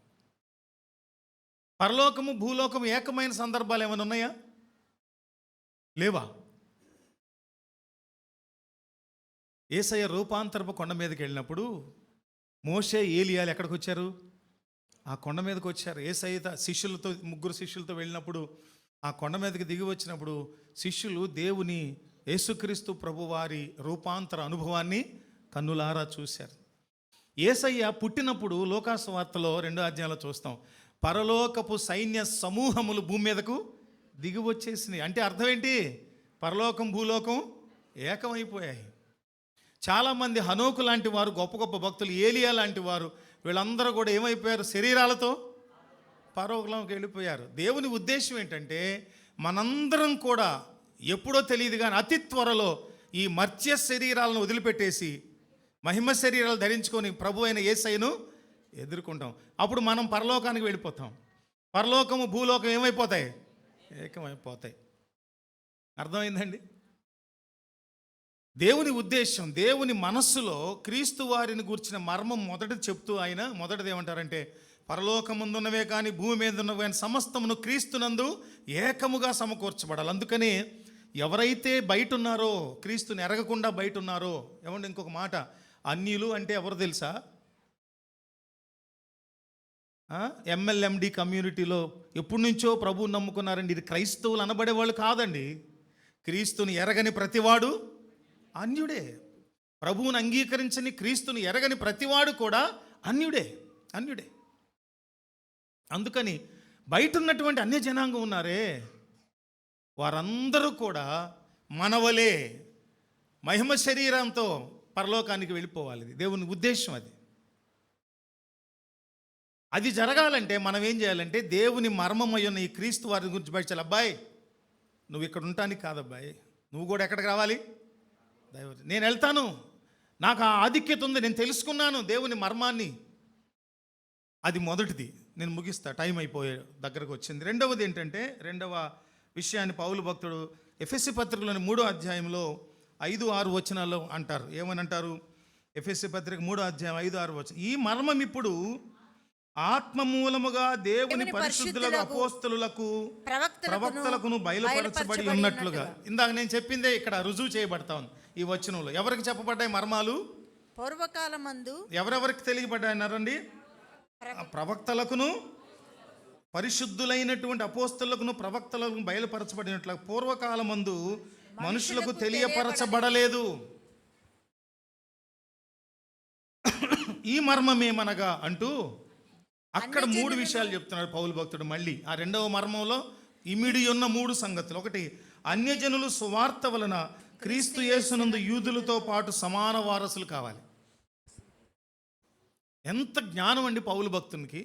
పరలోకము భూలోకము ఏకమైన సందర్భాలు ఏమైనా ఉన్నాయా? లేవా? యేసయ్య రూపాంతరపు కొండ మీదకి వెళ్ళినప్పుడు మోషే ఏలియాలు ఎక్కడికి వచ్చారు? ఆ కొండ మీదకి వచ్చారు. యేసయ్య శిష్యులతో, ముగ్గురు శిష్యులతో వెళ్ళినప్పుడు ఆ కొండ మీదకి దిగి వచ్చినప్పుడు శిష్యులు దేవుని యేసుక్రీస్తు ప్రభువారి రూపాంతర అనుభవాన్ని కన్నులారా చూశారు. యేసయ్య పుట్టినప్పుడు లోకాసు వార్తలో 2వ అధ్యాయంలో చూస్తాం, పరలోకపు సైన్య సమూహములు భూమి మీదకు దిగి వచ్చేసినాయి. అంటే అర్థం ఏంటి? పరలోకం భూలోకం ఏకమైపోయాయి. చాలామంది హనోకు లాంటి వారు, గొప్ప గొప్ప భక్తులు, ఏలియా లాంటి వారు, వీళ్ళందరూ కూడా ఏమైపోయారు? శరీరాలతో పరలోకంలోకి వెళ్ళిపోయారు. దేవుని ఉద్దేశం ఏంటంటే మనందరం కూడా ఎప్పుడో తెలియదు కానీ అతి త్వరలో ఈ మర్త్య శరీరాలను వదిలిపెట్టేసి మహిమ శరీరాలు ధరించుకొని ప్రభు అయిన యేసయ్యను ఎదుర్కొంటాం. అప్పుడు మనం పరలోకానికి వెళ్ళిపోతాం. పరలోకము భూలోకం ఏమైపోతాయి? ఏకమైపోతాయి. అర్థమైందండి? దేవుని ఉద్దేశం, దేవుని మనస్సులో క్రీస్తు వారిని గూర్చిన మర్మం మొదటిది చెప్తూ ఆయన మొదటిది ఏమంటారంటే, పరలోకముందున్నవే కానీ భూమి మీద ఉన్నవే కానీ సమస్తమును క్రీస్తునందు ఏకముగా సమకూర్చబడాలి. అందుకని ఎవరైతే బయట ఉన్నారో, క్రీస్తుని ఎరగకుండా బయట ఉన్నారో, ఏమంటే ఇంకొక మాట, అన్యులు అంటే ఎవరు తెలుసా? ఎంఎల్ఎండి కమ్యూనిటీలో ఎప్పటి నుంచో ప్రభువుని నమ్ముకున్నారండి. ఇది క్రైస్తవులు అనబడే వాళ్ళు కాదండి. క్రీస్తుని ఎరగని ప్రతివాడు అన్యుడే. ప్రభువుని అంగీకరించని, క్రీస్తుని ఎరగని ప్రతివాడు కూడా అన్యుడే. అందుకని బయట ఉన్నటువంటి అన్య జనాంగం ఉన్నారే, వారందరూ కూడా మనవలే మహిమ శరీరంతో పరలోకానికి వెళ్ళిపోవాలి. దేవుని ఉద్దేశం అది జరగాలంటే మనం ఏం చేయాలంటే దేవుని మర్మమయ్యున్న ఈ క్రీస్తు వారిని గురించి బయట, అబ్బాయి నువ్వు ఇక్కడ ఉండటానికి కాదబ్బాయి, నువ్వు కూడా ఎక్కడికి రావాలి? నేను వెళ్తాను, నాకు ఆ ఆధిక్యత ఉంది, నేను తెలుసుకున్నాను దేవుని మర్మాన్ని. అది మొదటిది. నేను ముగిస్తా, టైం అయిపోయే దగ్గరకు వచ్చింది. రెండవది ఏంటంటే, రెండవ విషయాన్ని పౌలు భక్తుడు ఎఫెసీ పత్రికలోని 3వ అధ్యాయంలో 5-6 వచనాల్లో అంటారు. ఏమని అంటారు? ఎఫెసీ పత్రిక 3వ అధ్యాయం 5-6 వచనం, ఈ మర్మం ఇప్పుడు ఆత్మ మూలముగా దేవుని పరిశుద్ధులకు, అపోస్తలులకు, ప్రవక్తలకును బయలుపరచబడి ఉన్నట్లుగా. ఇందాక నేను చెప్పిందే ఇక్కడ రుజువు చేయబడతా ఉంది ఈ వచనంలో. ఎవరికి చెప్పబడ్డాయి మర్మాలు? పూర్వకాలమందు ఎవరెవరికి తెలియబడ్డాయి అన్నారండి? ప్రవక్తలకును, పరిశుద్ధులైనటువంటి అపోస్తలులకును, ప్రవక్తలకు బయలుపరచబడినట్లు పూర్వకాలమందు మనుషులకు తెలియపరచబడలేదు. ఈ మర్మమేమనగా అంటూ అక్కడ 3 విషయాలు చెప్తున్నాడు పౌలు భక్తుడు. మళ్ళీ ఆ రెండవ మర్మంలో ఇమిడి ఉన్న 3 సంగతులు. ఒకటి, అన్యజనులు సువార్త వలన క్రీస్తు యేసునందు యూదులతో పాటు సమాన వారసులు కావాలి. ఎంత జ్ఞానం అండి పౌలు భక్తునికి!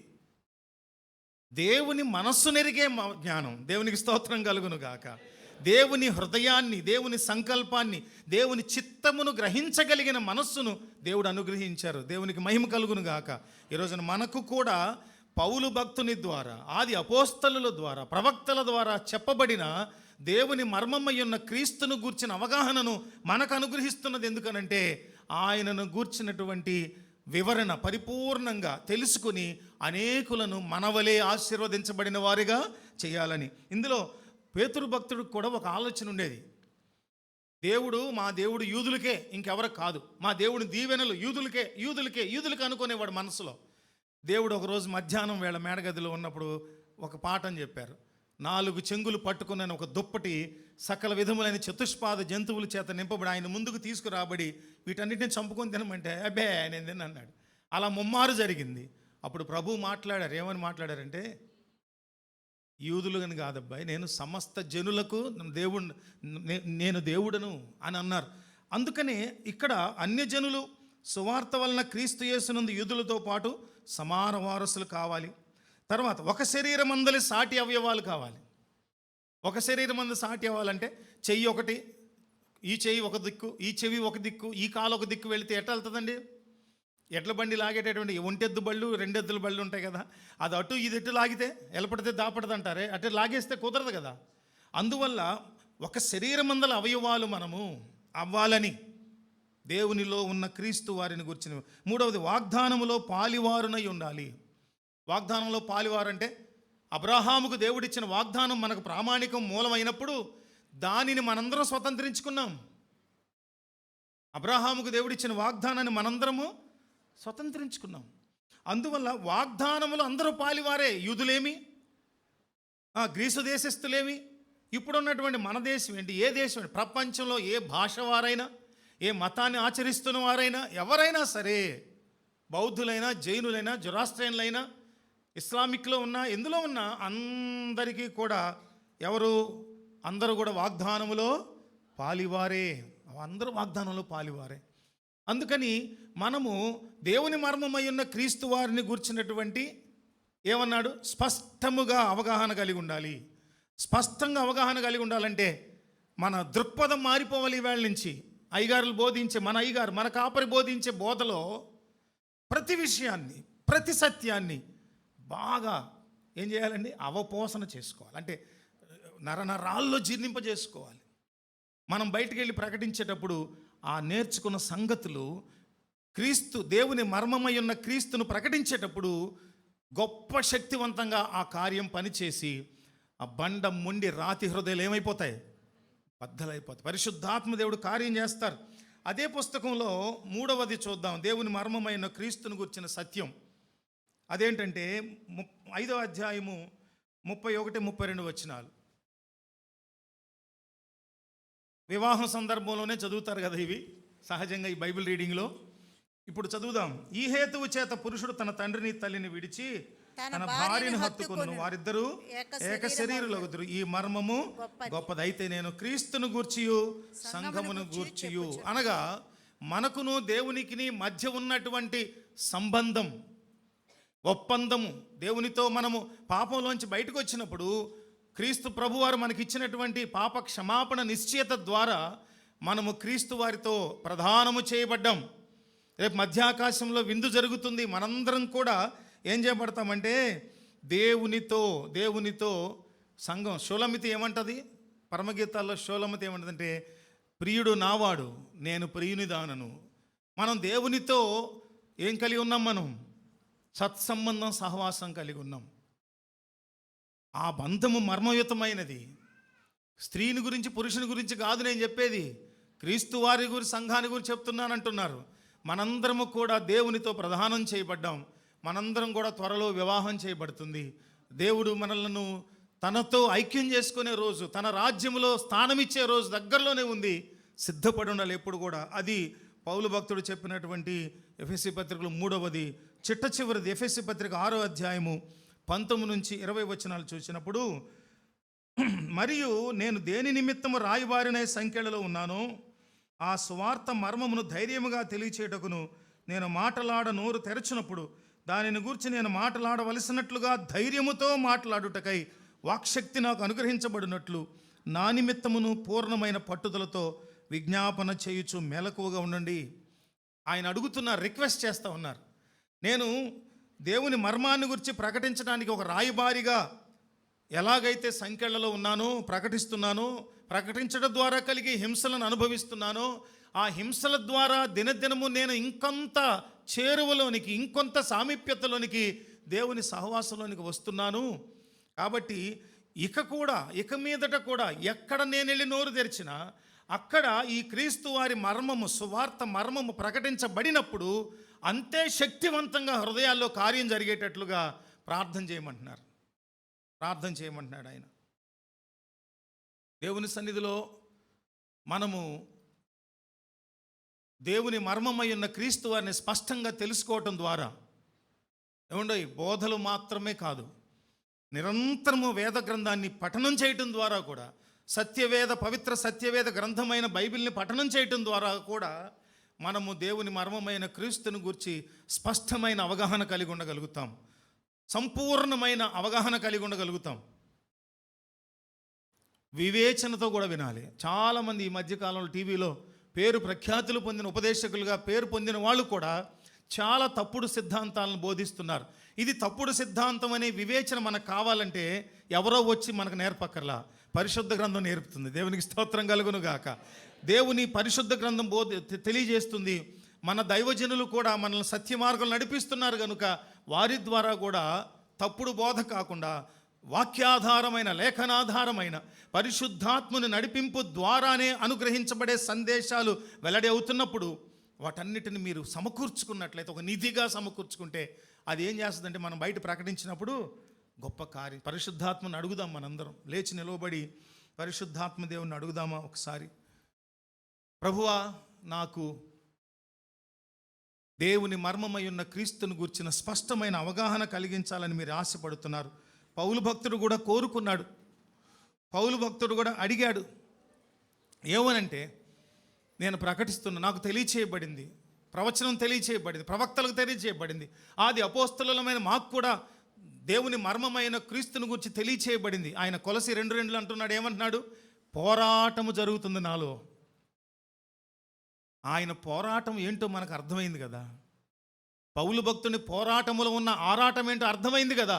దేవుని మనస్సు నెరిగే జ్ఞానం. దేవునికి స్తోత్రం కలుగును గాక. దేవుని హృదయాన్ని, దేవుని సంకల్పాన్ని, దేవుని చిత్తమును గ్రహించగలిగిన మనస్సును దేవుడు అనుగ్రహించారు. దేవునికి మహిమ కలుగును గాక. ఈరోజున మనకు కూడా పౌలు భక్తుని ద్వారా, ఆది అపోస్తలుల ద్వారా, ప్రవక్తల ద్వారా చెప్పబడిన దేవుని మర్మమయ్యున్న క్రీస్తును గూర్చిన అవగాహనను మనకు అనుగ్రహిస్తున్నది. ఎందుకనంటే ఆయనను గూర్చినటువంటి వివరణ పరిపూర్ణంగా తెలుసుకుని అనేకులను మనవలే ఆశీర్వదించబడిన వారిగా చేయాలని. ఇందులో పేతురు భక్తుడికి కూడా ఒక ఆలోచన ఉండేది. మా దేవుడు యూదులకే, ఇంకెవరికి కాదు. మా దేవుడి దీవెనలు యూదులకే అనుకునేవాడు మనసులో. దేవుడు ఒకరోజు మధ్యాహ్నం వేళ మేడగదిలో ఉన్నప్పుడు ఒక పాఠం చెప్పారు. 4 చెంగులు పట్టుకున్న ఒక దుప్పటి సకల విధములైన చతుష్పాద జంతువుల చేత నింపబడి ఆయన ముందుకు తీసుకురాబడి వీటన్నిటిని చంపుకొని తినమంటే అబ్బే నేను తినన్నాడు. అలా ముమ్మారు జరిగింది. అప్పుడు ప్రభు మాట్లాడారు. ఏమని మాట్లాడారంటే, యూదులు అని కాదబ్బాయి, నేను సమస్త జనులకు నేను దేవుడను అని అన్నారు. అందుకనే ఇక్కడ అన్యజనులు సువార్త వలన క్రీస్తు యేసునందు యూదులతో పాటు సమాన వారసులు కావాలి. తర్వాత ఒక శరీరం అందలి సాటి అవయవాలు కావాలి. ఒక శరీరం అందు సాటి అవ్వాలంటే చెయ్యి ఒకటి, ఈ చెయ్యి ఒక దిక్కు, ఈ చెవి ఒక దిక్కు, ఈ కాలు ఒక దిక్కు వెళితే ఎట్లా వెళ్తుందండి? ఎడ్ల బండి లాగేటటువంటి ఒంటెద్దు బళ్ళు, 2 ఎద్దుల బళ్ళు ఉంటాయి కదా, అది అటు ఇది ఎటు లాగితే ఎలపడితే దాపడదు అంటారే, అటు లాగేస్తే కుదరదు కదా. అందువల్ల ఒక శరీరమందల అవయవాలు మనము అవ్వాలని దేవునిలో ఉన్న క్రీస్తు వారిని గుర్చిన. మూడవది, వాగ్దానములో పాలివారునై ఉండాలి. వాగ్దానంలో పాలివారంటే అబ్రహాముకు దేవుడిచ్చిన వాగ్దానం మనకు ప్రామాణికం మూలమైనప్పుడు దానిని మనందరం స్వతంత్రించుకున్నాం. అబ్రహాముకు దేవుడిచ్చిన వాగ్దానాన్ని మనందరము స్వతంత్రించుకున్నాం. అందువల్ల వాగ్దానములు అందరూ పాలివారే. యూదులేమి, గ్రీసు దేశస్థులేమి, ఇప్పుడున్నటువంటి మన దేశం ఏంటి, ఏ దేశం ఏంటి, ప్రపంచంలో ఏ భాష వారైనా, ఏ మతాన్ని ఆచరిస్తున్న వారైనా, ఎవరైనా సరే, బౌద్ధులైనా, జైనులైనా, జొరాస్ట్రియన్లైనా, ఇస్లామిక్లో ఉన్నా, ఎందులో ఉన్నా అందరికీ కూడా అందరూ కూడా వాగ్దానములో పాలివారే. అందరూ వాగ్దానంలో పాలివారే. అందుకని మనము దేవుని మర్మమై ఉన్న క్రీస్తు వారిని గుర్చినటువంటి ఏమన్నాడు, స్పష్టముగా అవగాహన కలిగి ఉండాలి. స్పష్టంగా అవగాహన కలిగి ఉండాలంటే మన దృక్పథం మారిపోవాలి. ఈవేళ నుంచి అయ్యగారులు బోధించే, మన అయ్యగారు, మన కాపరి బోధించే బోధలో ప్రతి విషయాన్ని, ప్రతి సత్యాన్ని బాగా ఏం చేయాలండి, అవపోసన చేసుకోవాలి. అంటే నరనరాల్లో జీర్ణింపజేసుకోవాలి. మనం బయటికి వెళ్ళి ప్రకటించేటప్పుడు ఆ నేర్చుకున్న సంగతులు, క్రీస్తు, దేవుని మర్మమై ఉన్న క్రీస్తును ప్రకటించేటప్పుడు గొప్ప శక్తివంతంగా ఆ కార్యం పనిచేసి ఆ బండ మొండి రాతి హృదయాలు ఏమైపోతాయి, బద్దలైపోతాయి. పరిశుద్ధాత్మ దేవుడు కార్యం చేస్తారు. అదే పుస్తకంలో 3వది చూద్దాం, దేవుని మర్మమైన క్రీస్తును గురించిన సత్యం. అదేంటంటే 5వ అధ్యాయము 31-32 వచనాలు. వివాహం సందర్భంలోనే చదువుతారు కదా ఇవి సహజంగా ఈ బైబిల్ రీడింగ్లో. ఇప్పుడు చదువుదాం. ఈ హేతువు చేత పురుషుడు తన తండ్రిని తల్లిని విడిచి తన భార్యను హత్తుకొను, వారిద్దరూ ఏక శరీరులగుదురు. ఈ మర్మము గొప్పదైతే నేను క్రీస్తును గూర్చియు సంఘమును గూర్చియు, అనగా మనకును దేవునికి మధ్య ఉన్నటువంటి సంబంధం, ఒప్పందము, దేవునితో మనము పాపంలోంచి బయటకు వచ్చినప్పుడు క్రీస్తు ప్రభువారు మనకిచ్చినటువంటి పాప క్షమాపణ నిశ్చయత ద్వారా మనము క్రీస్తు వారితో ప్రధానము చేయబడ్డాం. రేపు మధ్యాకాశంలో విందు జరుగుతుంది. మనందరం కూడా ఏం చేయబడతామంటే దేవునితో సంఘం. షోలమితి ఏమంటది, పరమగీతాల్లో షోలమితి ఏమంటదంటే, ప్రియుడు నావాడు, నేను ప్రియుని దానను. మనం దేవునితో ఏం కలిగి ఉన్నాం, మనం సత్సంబంధం, సహవాసం కలిగి ఉన్నాం. ఆ బంధము మర్మయుతమైనది. స్త్రీని గురించి, పురుషుని గురించి కాదు నేను చెప్పేది, క్రీస్తు వారి గురించి, సంఘాన్ని గురించి చెప్తున్నానంటున్నారు. మనందరము కూడా దేవునితో ప్రధానం చేయబడ్డాం. మనందరం కూడా త్వరలో వివాహం చేయబడుతుంది. దేవుడు మనలను తనతో ఐక్యం చేసుకునే రోజు, తన రాజ్యములో స్థానమిచ్చే రోజు దగ్గరలోనే ఉంది. సిద్ధపడి ఉండాలి ఎప్పుడు కూడా. అది పౌలు భక్తుడు చెప్పినటువంటి ఎఫెసీ పత్రికలో 3వది చిట్ట చివరిది, ఎఫెసీ పత్రిక 6వ అధ్యాయము 19-20 వచనాలు చూసినప్పుడు, మరియు నేను దేని నిమిత్తము రాయివారినే సంఖ్యలలో ఉన్నానో ఆ సువార్త మర్మమును ధైర్యముగా తెలియచేయటకును నేను నోరు తెరచినప్పుడు దానిని గూర్చి నేను మాట్లాడవలసినట్లుగా ధైర్యముతో మాట్లాడుటకై వాక్శక్తి నాకు అనుగ్రహించబడినట్లు నా నిమిత్తమును పూర్ణమైన పట్టుదలతో విజ్ఞాపన చేయుచు మెలకువగా ఉండండి. ఆయన అడుగుతున్నారు, రిక్వెస్ట్ చేస్తూ ఉన్నారు. నేను దేవుని మర్మాన్ని గురించి ప్రకటించడానికి ఒక రాయబారిగా ఎలాగైతే సంఖ్యలలో ఉన్నానో, ప్రకటిస్తున్నానో, ప్రకటించడం ద్వారా కలిగే హింసలను అనుభవిస్తున్నానో, ఆ హింసల ద్వారా దినదినము నేను ఇంకొంత చేరువలోనికి, ఇంకొంత సామీప్యతలోనికి, దేవుని సహవాసంలోనికి వస్తున్నాను. కాబట్టి ఇక మీదట కూడా ఎక్కడ నేను వెళ్ళి నోరు తెరిచినా అక్కడ ఈ క్రీస్తు వారి మర్మము, సువార్త మర్మము ప్రకటించబడినప్పుడు అంతే శక్తివంతంగా హృదయాల్లో కార్యం జరిగేటట్లుగా ప్రార్థన చేయమంటున్నాడు ఆయన. దేవుని సన్నిధిలో మనము దేవుని మర్మమై ఉన్న క్రీస్తు వారిని స్పష్టంగా తెలుసుకోవటం ద్వారా, ఏమండో బోధలు మాత్రమే కాదు, నిరంతరము వేద గ్రంథాన్ని పఠనం చేయటం ద్వారా కూడా, పవిత్ర సత్యవేద గ్రంథమైన బైబిల్ని పఠనం చేయటం ద్వారా కూడా మనము దేవుని మర్మమైన క్రీస్తుని గురించి స్పష్టమైన అవగాహన కలిగి ఉండగలుగుతాం. సంపూర్ణమైన అవగాహన కలిగి ఉండగలుగుతాం. వివేచనతో కూడా వినాలి. చాలామంది ఈ మధ్యకాలంలో టీవీలో పేరు ప్రఖ్యాతులు పొందిన ఉపదేశకులుగా పేరు పొందిన వాళ్ళు కూడా చాలా తప్పుడు సిద్ధాంతాలను బోధిస్తున్నారు. ఇది తప్పుడు సిద్ధాంతం అనే వివేచన మనకు కావాలంటే ఎవరో వచ్చి మనకు నేర్పక్కర్లా, పరిశుద్ధ గ్రంథం నేర్పుతుంది. దేవునికి స్తోత్రం కలుగును గాక. దేవుని పరిశుద్ధ గ్రంథం తెలియజేస్తుంది. మన దైవజనులు కూడా మనల్ని సత్య మార్గం నడిపిస్తున్నారు కనుక వారి ద్వారా కూడా తప్పుడు బోధ కాకుండా వాక్యాధారమైన, లేఖనాధారమైన పరిశుద్ధాత్మను నడిపింపు ద్వారానే అనుగ్రహించబడే సందేశాలు వెల్లడి అవుతున్నప్పుడు వాటన్నిటిని మీరు సమకూర్చుకున్నట్లయితే, ఒక నిధిగా సమకూర్చుకుంటే అది ఏం చేస్తుందంటే మనం బయట ప్రకటించినప్పుడు గొప్ప కార్యం. పరిశుద్ధాత్మను అడుగుదాం, మనందరం లేచి నిలవబడి పరిశుద్ధాత్మ దేవుని అడుగుదామా ఒకసారి. ప్రభువా, నాకు దేవుని మర్మమై ఉన్న క్రీస్తును గూర్చిన స్పష్టమైన అవగాహన కలిగించాలని మీరు ఆశపడుతున్నారు. పౌలు భక్తుడు కూడా కోరుకున్నాడు, పౌలు భక్తుడు కూడా అడిగాడు. ఏమనంటే, నేను ప్రకటిస్తున్నా, నాకు తెలియచేయబడింది, ప్రవచనం తెలియచేయబడింది, ప్రవక్తలకు తెలియచేయబడింది, ఆది అపోస్తలులమైన మాకు కూడా దేవుని మర్మమైన క్రీస్తుని గురించి తెలియచేయబడింది. ఆయన కొలసి 2:2 అంటున్నాడు. ఏమంటున్నాడు? పోరాటము జరుగుతుంది నాలో. ఆయన పోరాటం ఏంటో మనకు అర్థమైంది కదా. పౌలు భక్తుని పోరాటములో ఉన్న ఆరాటం ఏంటో అర్థమైంది కదా.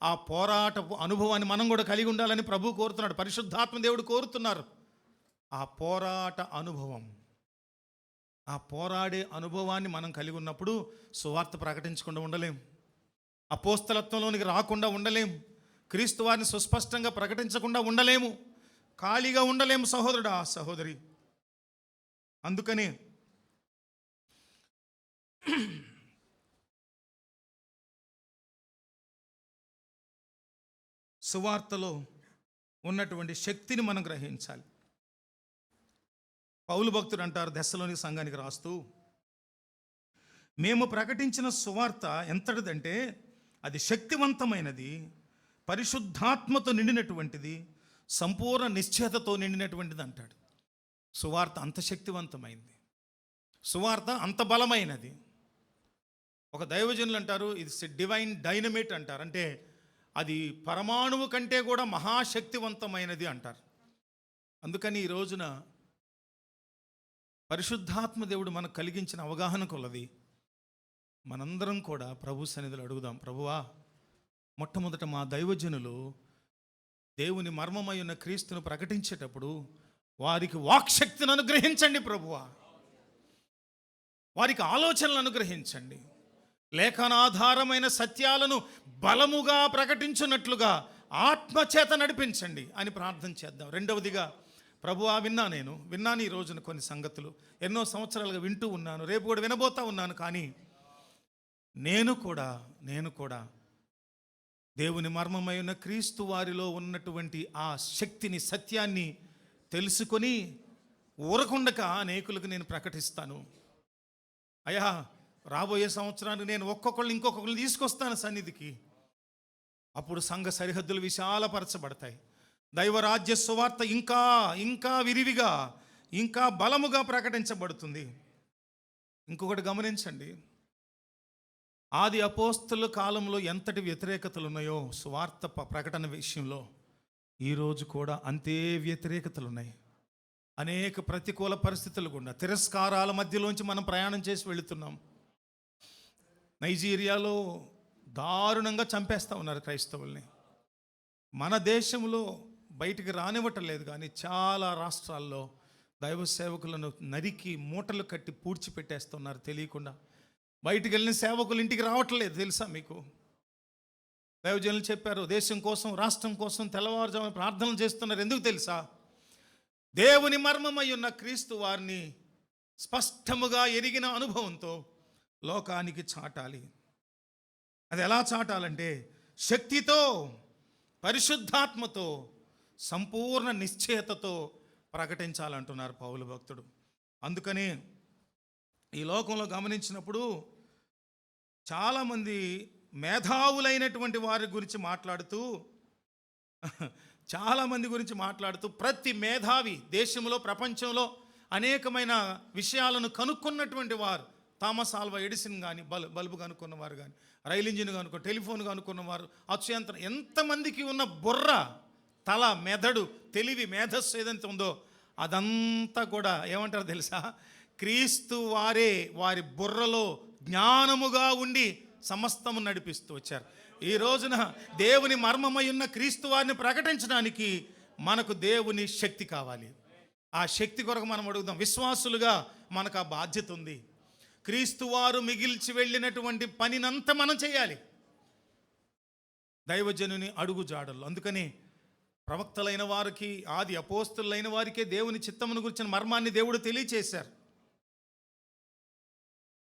ఆ పోరాటపు అనుభవాన్ని మనం కూడా కలిగి ఉండాలని ప్రభు కోరుతున్నాడు, పరిశుద్ధాత్మ దేవుడు కోరుతున్నారు. ఆ పోరాట అనుభవం, ఆ పోరాడే అనుభవాన్ని మనం కలిగి ఉన్నప్పుడు సువార్త ప్రకటించకుండా ఉండలేం, అపోస్తలత్వంలోనికి రాకుండా ఉండలేం, క్రీస్తు వారిని సుస్పష్టంగా ప్రకటించకుండా ఉండలేము, ఖాళీగా ఉండలేము సహోదరుడా, సహోదరి. అందుకని సువార్తలో ఉన్నటువంటి శక్తిని మనం గ్రహించాలి. పౌలు భక్తుడు అంటారు దెస్సలోని సంఘానికి రాస్తూ, మేము ప్రకటించిన సువార్త ఎంతటిదంటే అది శక్తివంతమైనది, పరిశుద్ధాత్మతో నిండినటువంటిది, సంపూర్ణ నిశ్చయతతో నిండినటువంటిది అంటాడు. సువార్త అంత శక్తివంతమైంది, సువార్త అంత బలమైనది. ఒక దైవజనులు అంటారు, ఇది డివైన్ డైనమిట్ అంటారు. అంటే అది పరమాణువు కంటే కూడా మహాశక్తివంతమైనది అంటారు. అందుకని ఈ రోజున పరిశుద్ధాత్మ దేవుడు మనకు కలిగించిన అవగాహన కొలది మనందరం కూడా ప్రభు సన్నిధిలో అడుగుదాం. ప్రభువా, మొట్టమొదట మా దైవజనులు దేవుని మర్మమై ఉన్న క్రీస్తును ప్రకటించేటప్పుడు వారికి వాక్శక్తిని అనుగ్రహించండి ప్రభువా, వారికి ఆలోచనలు అనుగ్రహించండి, లేఖనాధారమైన సత్యాలను బలముగా ప్రకటించున్నట్లుగా ఆత్మచేత నడిపించండి అని ప్రార్థన చేద్దాం. రెండవదిగా, ప్రభువా, విన్నాను ఈ రోజున కొన్ని సంగతులు, ఎన్నో సంవత్సరాలుగా వింటూ ఉన్నాను, రేపు కూడా వినబోతా ఉన్నాను. కానీ నేను కూడా దేవుని మర్మమై ఉన్న క్రీస్తు వారిలో ఉన్నటువంటి ఆ శక్తిని, సత్యాన్ని తెలుసుకొని ఊరకుండక అనేకులకు నేను ప్రకటిస్తాను. అయ్యా, రాబోయే సంవత్సరానికి నేను ఇంకొకళ్ళని తీసుకొస్తాను సన్నిధికి. అప్పుడు సంఘ సరిహద్దులు విశాలపరచబడతాయి, దైవరాజ్య సువార్త ఇంకా విరివిగా, ఇంకా బలముగా ప్రకటించబడుతుంది. ఇంకొకటి గమనించండి, ఆది అపోస్తలుల కాలంలో ఎంతటి వ్యతిరేకతలు ఉన్నాయో సువార్త ప్రకటన విషయంలో, ఈరోజు కూడా అంతే వ్యతిరేకతలు ఉన్నాయి. అనేక ప్రతికూల పరిస్థితులు గుండా, తిరస్కారాల మధ్యలోంచి మనం ప్రయాణం చేసి వెళుతున్నాం. నైజీరియాలో దారుణంగా చంపేస్తూ ఉన్నారు క్రైస్తవుల్ని. మన దేశంలో బయటికి రానివ్వటం లేదు, కానీ చాలా రాష్ట్రాల్లో దైవ సేవకులను నరికి మూటలు కట్టి పూడ్చిపెట్టేస్తున్నారు తెలియకుండా. బయటికి వెళ్ళిన సేవకులు ఇంటికి రావట్లేదు, తెలుసా మీకు? దైవజనులు చెప్పారు, దేశం కోసం, రాష్ట్రం కోసం తెల్లవారుజామున ప్రార్థనలు చేస్తున్నారు. ఎందుకు తెలుసా? దేవుని మర్మమై ఉన్న క్రీస్తు వారిని స్పష్టముగా ఎరిగిన అనుభవంతో లోకానికి చాటాలి. అది ఎలా చాటాలంటే శక్తితో, పరిశుద్ధాత్మతో, సంపూర్ణ నిశ్చయతతో ప్రకటించాలంటున్నారు పౌలు భక్తుడు. అందుకని ఈ లోకంలో గమనించినప్పుడు చాలామంది మేధావులైనటువంటి వారి గురించి మాట్లాడుతూ ప్రతి మేధావి దేశంలో, ప్రపంచంలో అనేకమైన విషయాలను కనుక్కున్నటువంటి వారు, థామస్ ఆల్వా ఎడిసన్ కానీ, బల్బు కనుక్కున్నవారు కానీ, రైలు ఇంజిన్ కనుక్కున్న, టెలిఫోన్ కనుక్కున్నవారు, అత్యంతరం ఎంతమందికి ఉన్న బుర్ర, తల, మెదడు, తెలివి, మేధస్సు ఏదైతే ఉందో అదంతా కూడా ఏమంటారు తెలుసా? క్రీస్తు వారే వారి బుర్రలో జ్ఞానముగా ఉండి సమస్తము నడిపిస్తూ వచ్చారు. ఈ రోజున దేవుని మర్మమై ఉన్న క్రీస్తు వారిని ప్రకటించడానికి మనకు దేవుని శక్తి కావాలి. ఆ శక్తి కొరకు మనం అడుగుదాం. విశ్వాసులుగా మనకు ఆ బాధ్యత ఉంది. క్రీస్తు వారు మిగిల్చి వెళ్ళినటువంటి పనినంతా మనం చేయాలి. దైవజనుని అడుగు జాడలు. అందుకని ప్రవక్తలైన వారికి, ఆది అపోస్తులైన వారికే దేవుని చిత్తమును గురించిన మర్మాన్ని దేవుడు తెలియచేశారు.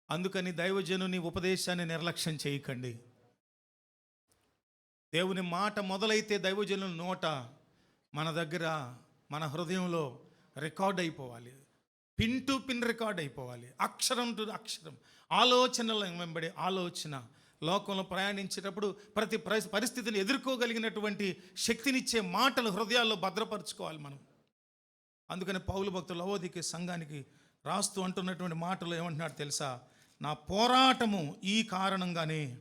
అందుకని దైవజనుని ఉపదేశాన్ని నిర్లక్ష్యం చేయకండి. దేవుని మాట మొదలైతే దైవజనుల నోట మన దగ్గర, మన హృదయంలో రికార్డ్ అయిపోవాలి. పిన్ టు పిన్ రికార్డ్ అయిపోవాలి. అక్షరం టు అక్షరం, ఆలోచనల వెంబడి ఆలోచన. లోకంలో ప్రయాణించేటప్పుడు ప్రతి పరిస్థితిని ఎదుర్కోగలిగినటువంటి శక్తినిచ్చే మాటలు హృదయాల్లో భద్రపరచుకోవాలి మనం. అందుకని పౌలు భక్తులు లవోదికీయ సంఘానికి రాస్తూ అంటున్నటువంటి మాటలు ఏమంటున్నాడు తెలుసా? నా పోరాటము ఈ కారణంగానే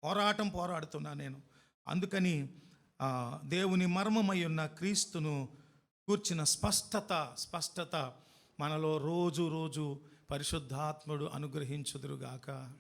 పోరాడుతున్నా నేను. అందుకని దేవుని మర్మమై ఉన్న క్రీస్తును కూర్చిన స్పష్టత మనలో రోజు పరిశుద్ధాత్ముడు అనుగ్రహించుదురుగాక.